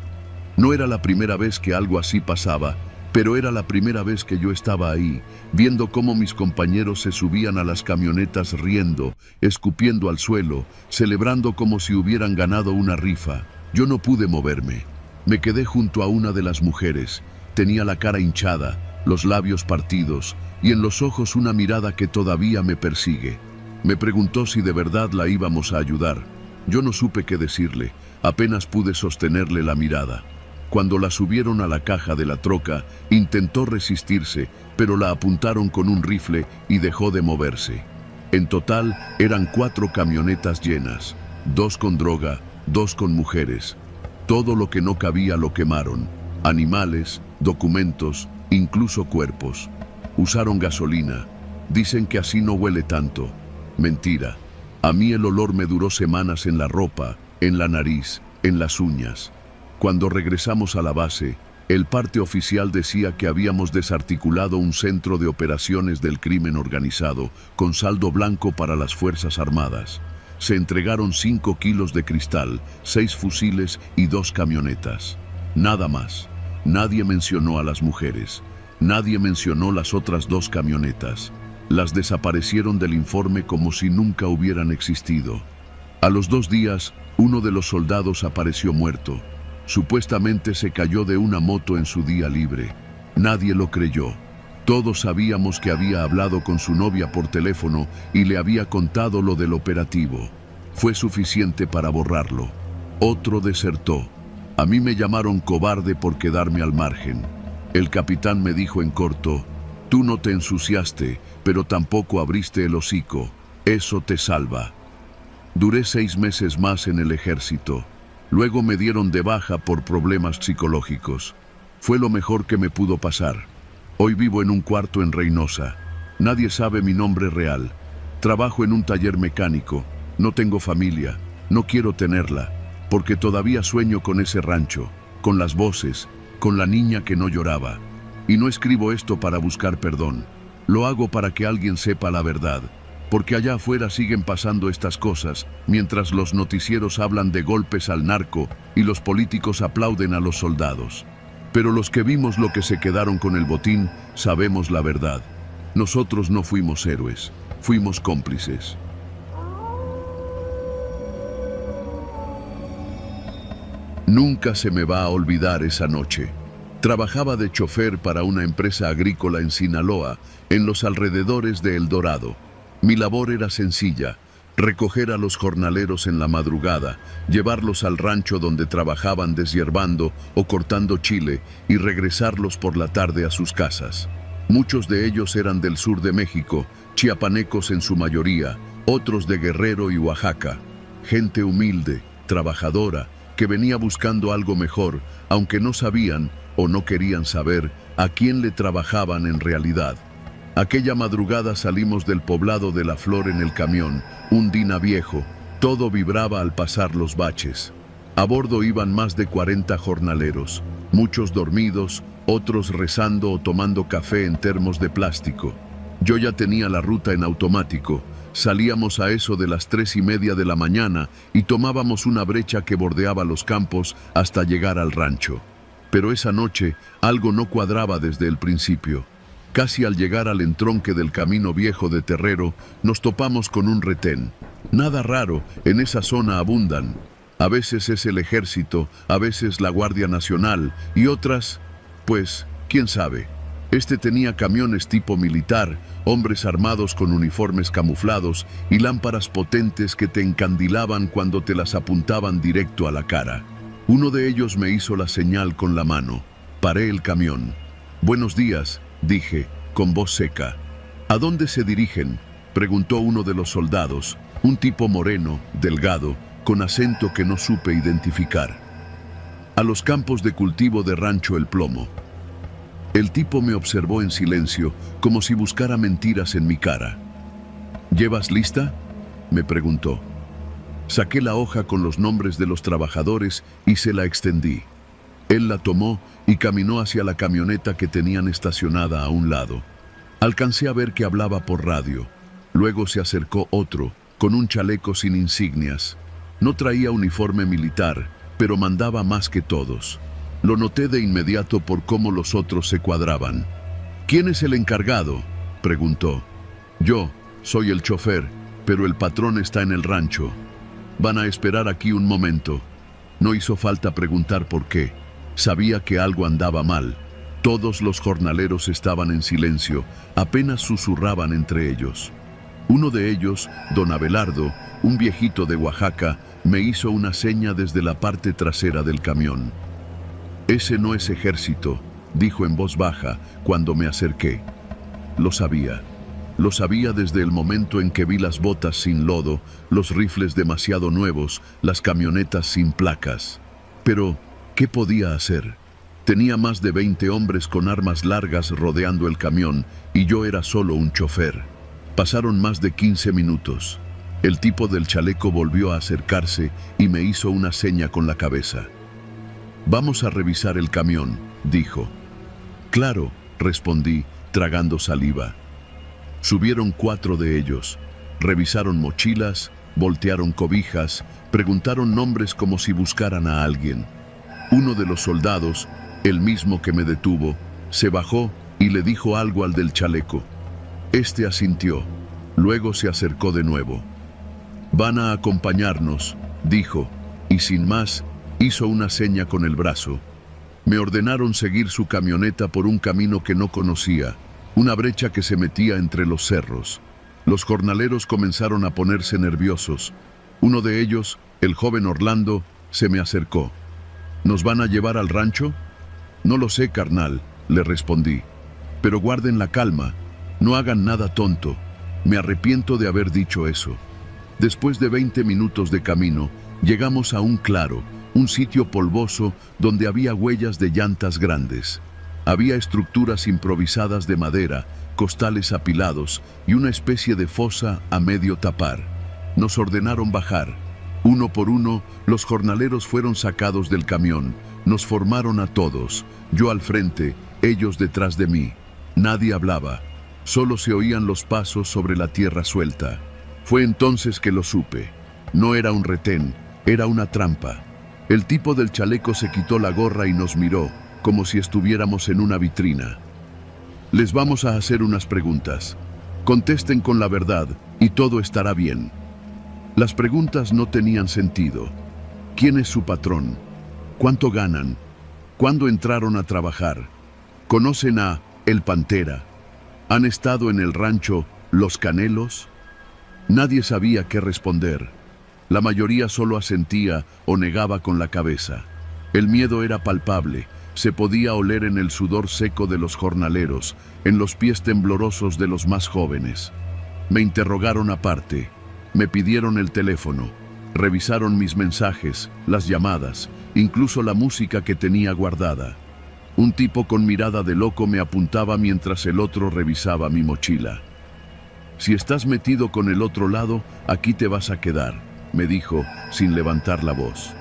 No era la primera vez que algo así pasaba, pero era la primera vez que yo estaba ahí, viendo cómo mis compañeros se subían a las camionetas riendo, escupiendo al suelo, celebrando como si hubieran ganado una rifa. Yo no pude moverme. Me quedé junto a una de las mujeres. Tenía la cara hinchada, los labios partidos, y en los ojos una mirada que todavía me persigue. Me preguntó si de verdad la íbamos a ayudar. Yo no supe qué decirle, apenas pude sostenerle la mirada. Cuando la subieron a la caja de la troca, intentó resistirse, pero la apuntaron con un rifle y dejó de moverse. En total, eran 4 camionetas llenas, 2 con droga, 2 con mujeres. Todo lo que no cabía lo quemaron: animales, documentos, incluso cuerpos. Usaron gasolina. Dicen que así no huele tanto. Mentira. A mí el olor me duró semanas en la ropa, en la nariz, en las uñas. Cuando regresamos a la base, el parte oficial decía que habíamos desarticulado un centro de operaciones del crimen organizado con saldo blanco para las Fuerzas Armadas. Se entregaron 5 kilos de cristal, 6 fusiles y 2 camionetas. Nada más. Nadie mencionó a las mujeres. Nadie mencionó las otras 2 camionetas. Las desaparecieron del informe como si nunca hubieran existido. A los 2 días, uno de los soldados apareció muerto. Supuestamente se cayó de una moto en su día libre. Nadie lo creyó. Todos sabíamos que había hablado con su novia por teléfono y le había contado lo del operativo. Fue suficiente para borrarlo. Otro desertó. A mí me llamaron cobarde por quedarme al margen. El capitán me dijo en corto: tú no te ensuciaste, pero tampoco abriste el hocico. Eso te salva. Duré 6 meses más en el ejército. Luego me dieron de baja por problemas psicológicos. Fue lo mejor que me pudo pasar. Hoy vivo en un cuarto en Reynosa. Nadie sabe mi nombre real. Trabajo en un taller mecánico. No tengo familia. No quiero tenerla, porque todavía sueño con ese rancho, con las voces, con la niña que no lloraba. Y no escribo esto para buscar perdón. Lo hago para que alguien sepa la verdad, porque allá afuera siguen pasando estas cosas, mientras los noticieros hablan de golpes al narco y los políticos aplauden a los soldados. Pero los que vimos lo que se quedaron con el botín, sabemos la verdad. Nosotros no fuimos héroes, fuimos cómplices. Nunca se me va a olvidar esa noche. Trabajaba de chofer para una empresa agrícola en Sinaloa, en los alrededores de El Dorado. Mi labor era sencilla: recoger a los jornaleros en la madrugada, llevarlos al rancho donde trabajaban deshiervando o cortando chile y regresarlos por la tarde a sus casas. Muchos de ellos eran del sur de México, chiapanecos en su mayoría, otros de Guerrero y Oaxaca. Gente humilde, trabajadora, que venía buscando algo mejor, aunque no sabían o no querían saber a quién le trabajaban en realidad. Aquella madrugada salimos del poblado de La Flor en el camión, un Dina viejo. Todo vibraba al pasar los baches. A bordo iban más de 40 jornaleros, muchos dormidos, otros rezando o tomando café en termos de plástico. Yo ya tenía la ruta en automático. Salíamos a eso de las 3:30 de la mañana y tomábamos una brecha que bordeaba los campos hasta llegar al rancho. Pero esa noche algo no cuadraba desde el principio. Casi al llegar al entronque del camino viejo de Terrero, nos topamos con un retén. Nada raro, en esa zona abundan. A veces es el ejército, a veces la Guardia Nacional y otras, pues, quién sabe. Este tenía camiones tipo militar, hombres armados con uniformes camuflados y lámparas potentes que te encandilaban cuando te las apuntaban directo a la cara. Uno de ellos me hizo la señal con la mano. Paré el camión. «Buenos días», dije, con voz seca. «¿A dónde se dirigen?», preguntó uno de los soldados, un tipo moreno, delgado, con acento que no supe identificar. «A los campos de cultivo de Rancho El Plomo». El tipo me observó en silencio, como si buscara mentiras en mi cara. «¿Llevas lista?», me preguntó. Saqué la hoja con los nombres de los trabajadores y se la extendí. Él la tomó y caminó hacia la camioneta que tenían estacionada a un lado. Alcancé a ver que hablaba por radio. Luego se acercó otro, con un chaleco sin insignias. No traía uniforme militar, pero mandaba más que todos. Lo noté de inmediato por cómo los otros se cuadraban. «¿Quién es el encargado?», preguntó. «Yo, soy el chofer, pero el patrón está en el rancho. Van a esperar aquí un momento». No hizo falta preguntar por qué. Sabía que algo andaba mal. Todos los jornaleros estaban en silencio, apenas susurraban entre ellos. Uno de ellos, don Abelardo, un viejito de Oaxaca, me hizo una seña desde la parte trasera del camión. «Ese no es ejército», dijo en voz baja cuando me acerqué. Lo sabía. Lo sabía desde el momento en que vi las botas sin lodo, los rifles demasiado nuevos, las camionetas sin placas. Pero, ¿qué podía hacer? Tenía más de 20 hombres con armas largas rodeando el camión y yo era solo un chofer. Pasaron más de 15 minutos. El tipo del chaleco volvió a acercarse y me hizo una seña con la cabeza. «Vamos a revisar el camión», dijo. «Claro», respondí, tragando saliva. Subieron 4 de ellos. Revisaron mochilas, voltearon cobijas, preguntaron nombres como si buscaran a alguien. Uno de los soldados, el mismo que me detuvo, se bajó y le dijo algo al del chaleco. Este asintió. Luego se acercó de nuevo. «Van a acompañarnos», dijo, y sin más, hizo una seña con el brazo. Me ordenaron seguir su camioneta por un camino que no conocía, una brecha que se metía entre los cerros. Los jornaleros comenzaron a ponerse nerviosos. Uno de ellos, el joven Orlando, se me acercó. «¿Nos van a llevar al rancho?». «No lo sé, carnal», le respondí. «Pero guarden la calma, no hagan nada tonto. Me arrepiento de haber dicho eso». Después de 20 minutos de camino, llegamos a un claro, un sitio polvoso donde había huellas de llantas grandes. Había estructuras improvisadas de madera, costales apilados y una especie de fosa a medio tapar. Nos ordenaron bajar. Uno por uno, los jornaleros fueron sacados del camión. Nos formaron a todos, yo al frente, ellos detrás de mí. Nadie hablaba, solo se oían los pasos sobre la tierra suelta. Fue entonces que lo supe. No era un retén, era una trampa. El tipo del chaleco se quitó la gorra y nos miró, como si estuviéramos en una vitrina. Les vamos a hacer unas preguntas. Contesten con la verdad y todo estará bien. Las preguntas no tenían sentido. ¿Quién es su patrón? ¿Cuánto ganan? ¿Cuándo entraron a trabajar? ¿Conocen a El Pantera? ¿Han estado en el rancho Los Canelos? Nadie sabía qué responder. La mayoría solo asentía o negaba con la cabeza. El miedo era palpable. Se podía oler en el sudor seco de los jornaleros, en los pies temblorosos de los más jóvenes. Me interrogaron aparte. Me pidieron el teléfono. Revisaron mis mensajes, las llamadas, incluso la música que tenía guardada. Un tipo con mirada de loco me apuntaba mientras el otro revisaba mi mochila. Si estás metido con el otro lado, aquí te vas a quedar, me dijo, sin levantar la voz.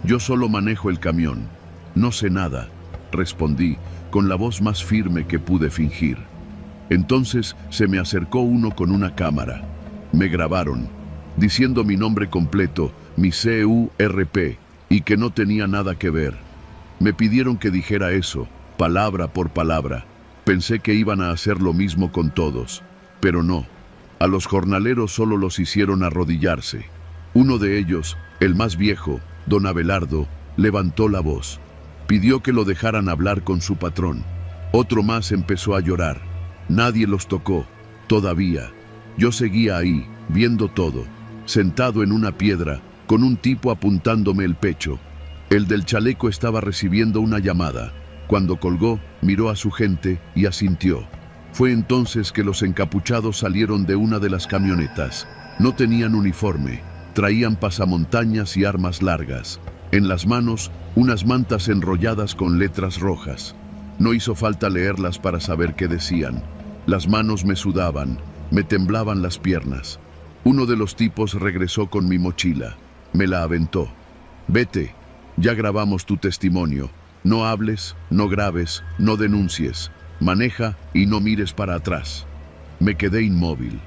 Yo solo manejo el camión. No sé nada, respondí, con la voz más firme que pude fingir. Entonces se me acercó uno con una cámara. Me grabaron, diciendo mi nombre completo, mi CURP, y que no tenía nada que ver. Me pidieron que dijera eso, palabra por palabra. Pensé que iban a hacer lo mismo con todos, pero no. A los jornaleros solo los hicieron arrodillarse. Uno de ellos, el más viejo, don Abelardo, levantó la voz. Pidió que lo dejaran hablar con su patrón. Otro más empezó a llorar. Nadie los tocó, todavía. Yo seguía ahí, viendo todo, sentado en una piedra, con un tipo apuntándome el pecho. El del chaleco estaba recibiendo una llamada. Cuando colgó, miró a su gente y asintió. Fue entonces que los encapuchados salieron de una de las camionetas. No tenían uniforme, traían pasamontañas y armas largas. En las manos, unas mantas enrolladas con letras rojas. No hizo falta leerlas para saber qué decían. Las manos me sudaban, me temblaban las piernas. Uno de los tipos regresó con mi mochila. Me la aventó. Vete, ya grabamos tu testimonio. No hables, no grabes, no denuncies. Maneja y no mires para atrás. Me quedé inmóvil.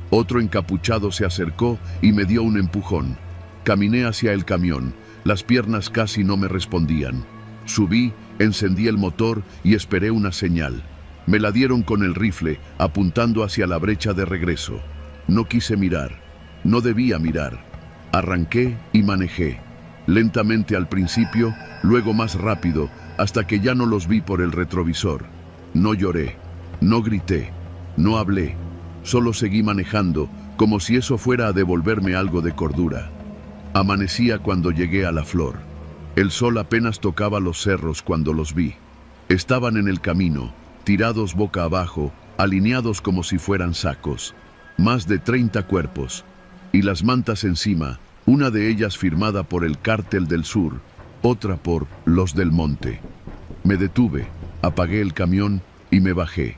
Otro encapuchado se acercó y me dio un empujón. Caminé hacia el camión. Las piernas casi no me respondían. Subí, encendí el motor y esperé una señal. Me la dieron con el rifle, apuntando hacia la brecha de regreso. No quise mirar. No debía mirar. Arranqué y manejé. Lentamente al principio, luego más rápido, hasta que ya no los vi por el retrovisor. No lloré, no grité, no hablé. Solo seguí manejando, como si eso fuera a devolverme algo de cordura. Amanecía cuando llegué a La Flor. El sol apenas tocaba los cerros cuando los vi. Estaban en el camino, tirados boca abajo, alineados como si fueran sacos. Más de 30 cuerpos. Y las mantas encima, una de ellas firmada por el Cártel del Sur, otra por Los del Monte. Me detuve, apagué el camión y me bajé.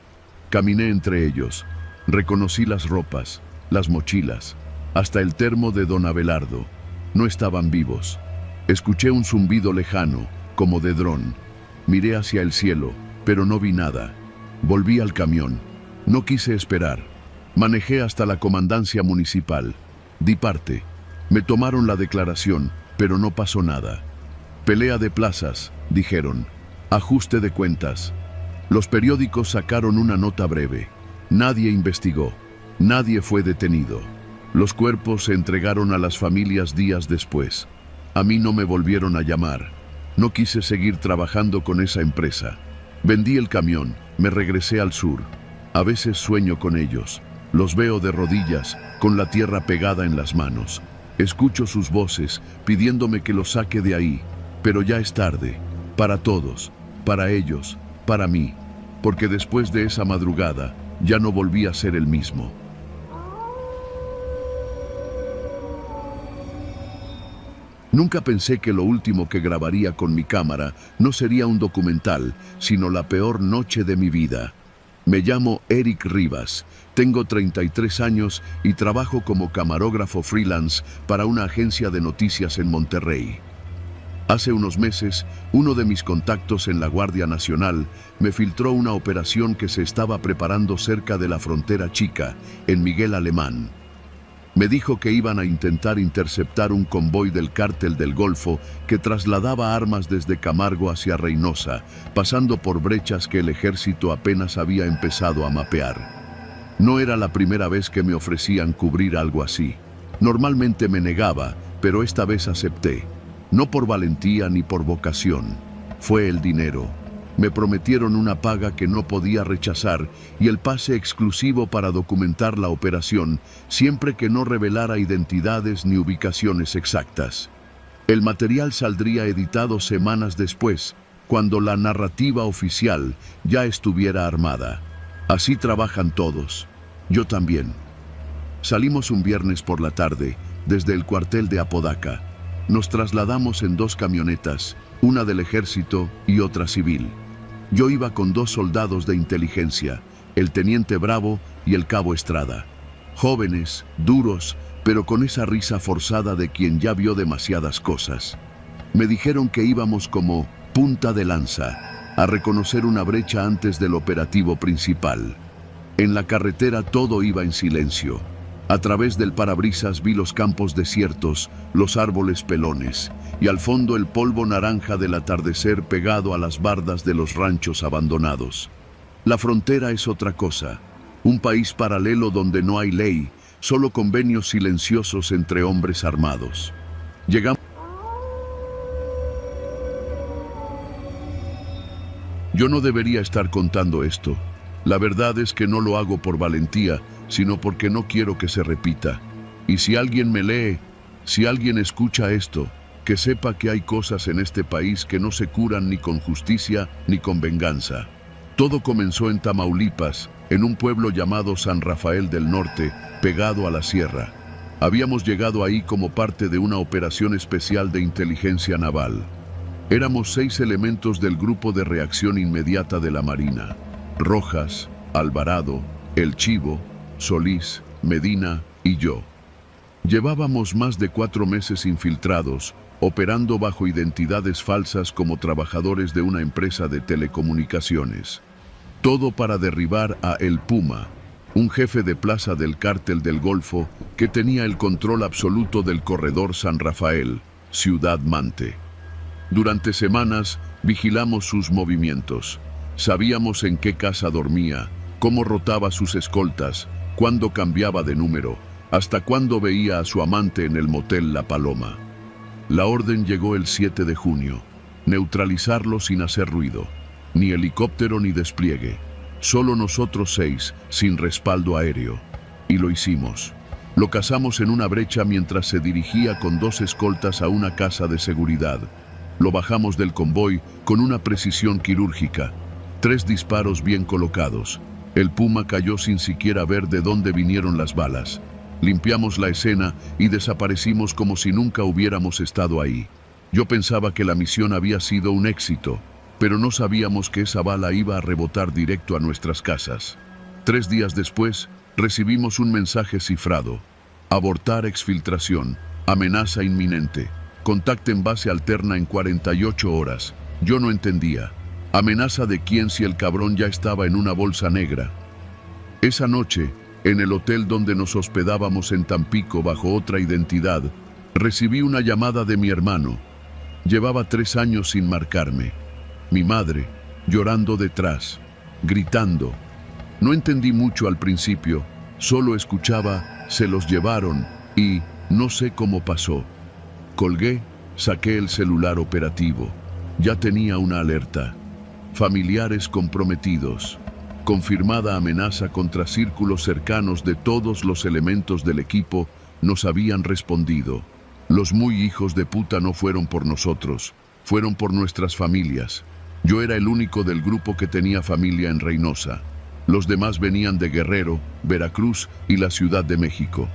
Caminé entre ellos. Reconocí las ropas, las mochilas, hasta el termo de don Abelardo. No estaban vivos. Escuché un zumbido lejano, como de dron. Miré hacia el cielo, pero no vi nada. Volví al camión. No quise esperar. Manejé hasta la comandancia municipal. Di parte. Me tomaron la declaración, pero no pasó nada. Pelea de plazas, dijeron. Ajuste de cuentas. Los periódicos sacaron una nota breve. Nadie investigó. Nadie fue detenido. Los cuerpos se entregaron a las familias días después. A mí no me volvieron a llamar. No quise seguir trabajando con esa empresa. Vendí el camión, me regresé al sur. A veces sueño con ellos. Los veo de rodillas, con la tierra pegada en las manos. Escucho sus voces, pidiéndome que los saque de ahí. Pero ya es tarde. Para todos, para ellos, para mí. Porque después de esa madrugada, ya no volví a ser el mismo. Nunca pensé que lo último que grabaría con mi cámara no sería un documental, sino la peor noche de mi vida. Me llamo Eric Rivas, tengo 33 años y trabajo como camarógrafo freelance para una agencia de noticias en Monterrey. Hace unos meses, uno de mis contactos en la Guardia Nacional me filtró una operación que se estaba preparando cerca de la frontera chica, en Miguel Alemán. Me dijo que iban a intentar interceptar un convoy del Cártel del Golfo que trasladaba armas desde Camargo hacia Reynosa, pasando por brechas que el ejército apenas había empezado a mapear. No era la primera vez que me ofrecían cubrir algo así. Normalmente me negaba, pero esta vez acepté. No por valentía ni por vocación. Fue el dinero. Me prometieron una paga que no podía rechazar y el pase exclusivo para documentar la operación, siempre que no revelara identidades ni ubicaciones exactas. El material saldría editado semanas después, cuando la narrativa oficial ya estuviera armada. Así trabajan todos. Yo también. Salimos un viernes por la tarde, desde el cuartel de Apodaca. Nos trasladamos en 2 camionetas, una del ejército y otra civil. Yo iba con 2 soldados de inteligencia, el teniente Bravo y el cabo Estrada. Jóvenes, duros, pero con esa risa forzada de quien ya vio demasiadas cosas. Me dijeron que íbamos como punta de lanza, a reconocer una brecha antes del operativo principal. En la carretera todo iba en silencio. A través del parabrisas vi los campos desiertos, los árboles pelones, y al fondo el polvo naranja del atardecer pegado a las bardas de los ranchos abandonados. La frontera es otra cosa, un país paralelo donde no hay ley, solo convenios silenciosos entre hombres armados. Llegamos. Yo no debería estar contando esto. La verdad es que no lo hago por valentía, sino porque no quiero que se repita. Y si alguien me lee, si alguien escucha esto, que sepa que hay cosas en este país que no se curan ni con justicia ni con venganza. Todo comenzó en Tamaulipas, en un pueblo llamado San Rafael del Norte, pegado a la sierra. Habíamos llegado ahí como parte de una operación especial de inteligencia naval. Éramos 6 elementos del Grupo de Reacción Inmediata de la Marina: Rojas, Alvarado, El Chivo, Solís, Medina y yo. Llevábamos más de 4 meses infiltrados, operando bajo identidades falsas como trabajadores de una empresa de telecomunicaciones. Todo para derribar a El Puma, un jefe de plaza del Cártel del Golfo que tenía el control absoluto del corredor San Rafael, Ciudad Mante. Durante semanas vigilamos sus movimientos. Sabíamos en qué casa dormía, cómo rotaba sus escoltas, cuándo cambiaba de número, hasta cuándo veía a su amante en el motel La Paloma. La orden llegó el 7 de junio. Neutralizarlo sin hacer ruido. Ni helicóptero ni despliegue. Solo nosotros 6, sin respaldo aéreo. Y lo hicimos. Lo cazamos en una brecha mientras se dirigía con 2 escoltas a una casa de seguridad. Lo bajamos del convoy con una precisión quirúrgica. 3 disparos bien colocados. El Puma cayó sin siquiera ver de dónde vinieron las balas. Limpiamos la escena y desaparecimos como si nunca hubiéramos estado ahí. Yo pensaba que la misión había sido un éxito, pero no sabíamos que esa bala iba a rebotar directo a nuestras casas. 3 días después, recibimos un mensaje cifrado: abortar exfiltración, amenaza inminente, contacten base alterna en 48 horas. Yo no entendía. ¿Amenaza de quién si el cabrón ya estaba en una bolsa negra? Esa noche, en el hotel donde nos hospedábamos en Tampico bajo otra identidad, recibí una llamada de mi hermano. Llevaba 3 años sin marcarme. Mi madre, llorando detrás, gritando. No entendí mucho al principio, solo escuchaba: se los llevaron, y no sé cómo pasó. Colgué, saqué el celular operativo. Ya tenía una alerta. Familiares comprometidos. Confirmada amenaza contra círculos cercanos de todos los elementos del equipo, nos habían respondido. Los muy hijos de puta no fueron por nosotros, fueron por nuestras familias. Yo era el único del grupo que tenía familia en Reynosa. Los demás venían de Guerrero, Veracruz y la Ciudad de México.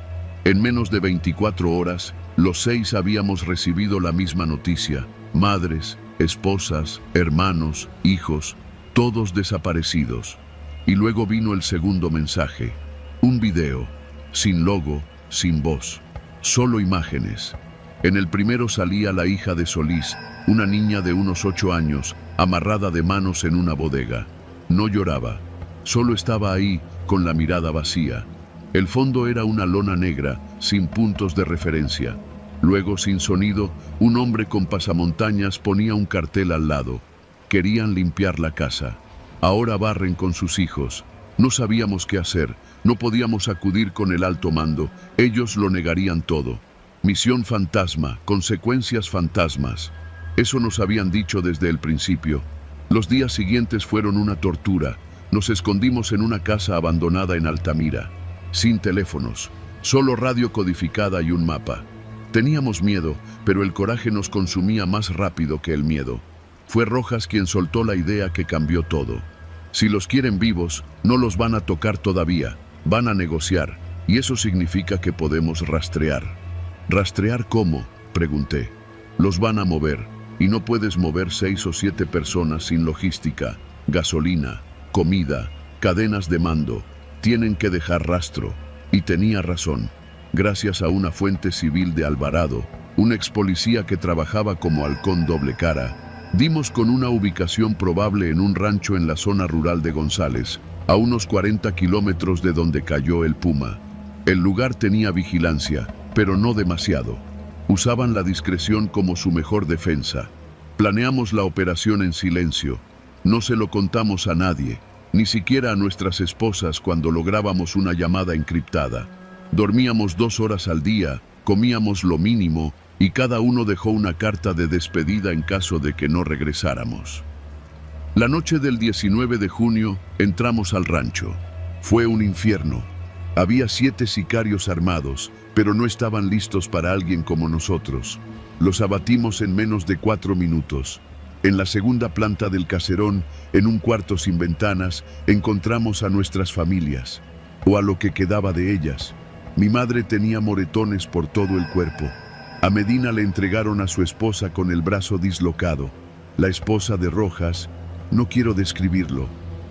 En menos de 24 horas, los 6 habíamos recibido la misma noticia. Madres, esposas, hermanos, hijos, todos desaparecidos. Y luego vino el segundo mensaje. Un video, sin logo, sin voz, solo imágenes. En el primero salía la hija de Solís, una niña de unos 8 años, amarrada de manos en una bodega. No lloraba, solo estaba ahí, con la mirada vacía. El fondo era una lona negra, sin puntos de referencia. Luego, sin sonido, un hombre con pasamontañas ponía un cartel al lado. Querían limpiar la casa. Ahora barren con sus hijos. No sabíamos qué hacer, no podíamos acudir con el alto mando, ellos lo negarían todo. Misión fantasma, consecuencias fantasmas. Eso nos habían dicho desde el principio. Los días siguientes fueron una tortura. Nos escondimos en una casa abandonada en Altamira, sin teléfonos, solo radio codificada y un mapa. Teníamos miedo, pero el coraje nos consumía más rápido que el miedo. Fue Rojas quien soltó la idea que cambió todo. Si los quieren vivos, no los van a tocar todavía, van a negociar, y eso significa que podemos rastrear. ¿Rastrear cómo?, pregunté. Los van a mover, y no puedes mover 6 o 7 personas sin logística, gasolina, comida, cadenas de mando. Tienen que dejar rastro. Y tenía razón. Gracias a una fuente civil de Alvarado, un ex policía que trabajaba como halcón doble cara, dimos con una ubicación probable en un rancho en la zona rural de González, a unos 40 kilómetros de donde cayó el Puma. El lugar tenía vigilancia, pero no demasiado. Usaban la discreción como su mejor defensa. Planeamos la operación en silencio. No se lo contamos a nadie, ni siquiera a nuestras esposas cuando lográbamos una llamada encriptada. Dormíamos 2 horas al día, comíamos lo mínimo y cada uno dejó una carta de despedida en caso de que no regresáramos. La noche del 19 de junio entramos al rancho. Fue un infierno. Había 7 sicarios armados, pero no estaban listos para alguien como nosotros. Los abatimos en menos de 4 minutos. En la segunda planta del caserón, en un cuarto sin ventanas, encontramos a nuestras familias, o a lo que quedaba de ellas. Mi madre tenía moretones por todo el cuerpo. A Medina le entregaron a su esposa con el brazo dislocado. La esposa de Rojas, no quiero describirlo.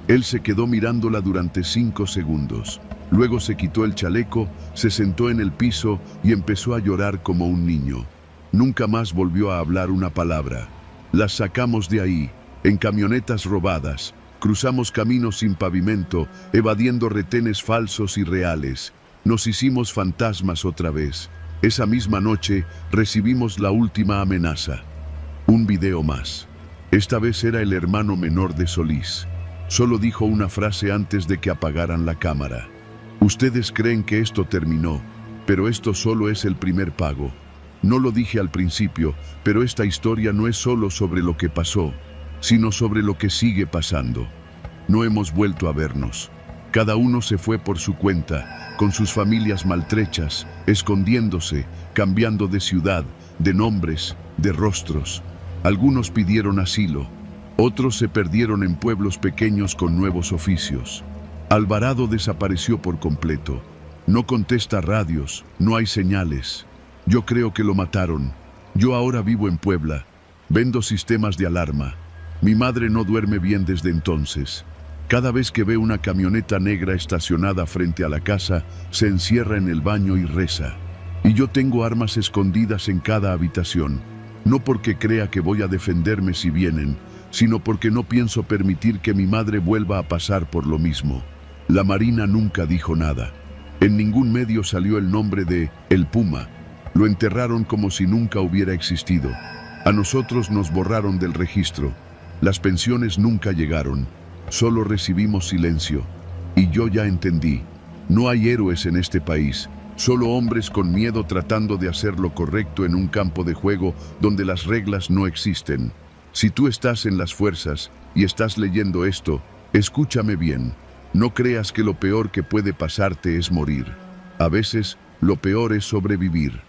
Él se quedó mirándola durante 5 segundos. Luego se quitó el chaleco, se sentó en el piso y empezó a llorar como un niño. Nunca más volvió a hablar una palabra. Las sacamos de ahí, en camionetas robadas. Cruzamos caminos sin pavimento, evadiendo retenes falsos y reales. Nos hicimos fantasmas otra vez. Esa misma noche recibimos la última amenaza. Un video más. Esta vez era el hermano menor de Solís. Solo dijo una frase antes de que apagaran la cámara. Ustedes creen que esto terminó, pero esto solo es el primer pago. No lo dije al principio, pero esta historia no es solo sobre lo que pasó, sino sobre lo que sigue pasando. No hemos vuelto a vernos. Cada uno se fue por su cuenta, con sus familias maltrechas, escondiéndose, cambiando de ciudad, de nombres, de rostros. Algunos pidieron asilo, otros se perdieron en pueblos pequeños con nuevos oficios. Alvarado desapareció por completo. No contesta radios, no hay señales. Yo creo que lo mataron. Yo ahora vivo en Puebla. Vendo sistemas de alarma. Mi madre no duerme bien desde entonces. Cada vez que ve una camioneta negra estacionada frente a la casa, se encierra en el baño y reza. Y yo tengo armas escondidas en cada habitación. No porque crea que voy a defenderme si vienen, sino porque no pienso permitir que mi madre vuelva a pasar por lo mismo. La Marina nunca dijo nada. En ningún medio salió el nombre de El Puma. Lo enterraron como si nunca hubiera existido. A nosotros nos borraron del registro. Las pensiones nunca llegaron. Solo recibimos silencio. Y yo ya entendí. No hay héroes en este país. Solo hombres con miedo tratando de hacer lo correcto en un campo de juego donde las reglas no existen. Si tú estás en las fuerzas y estás leyendo esto, escúchame bien. No creas que lo peor que puede pasarte es morir. A veces, lo peor es sobrevivir.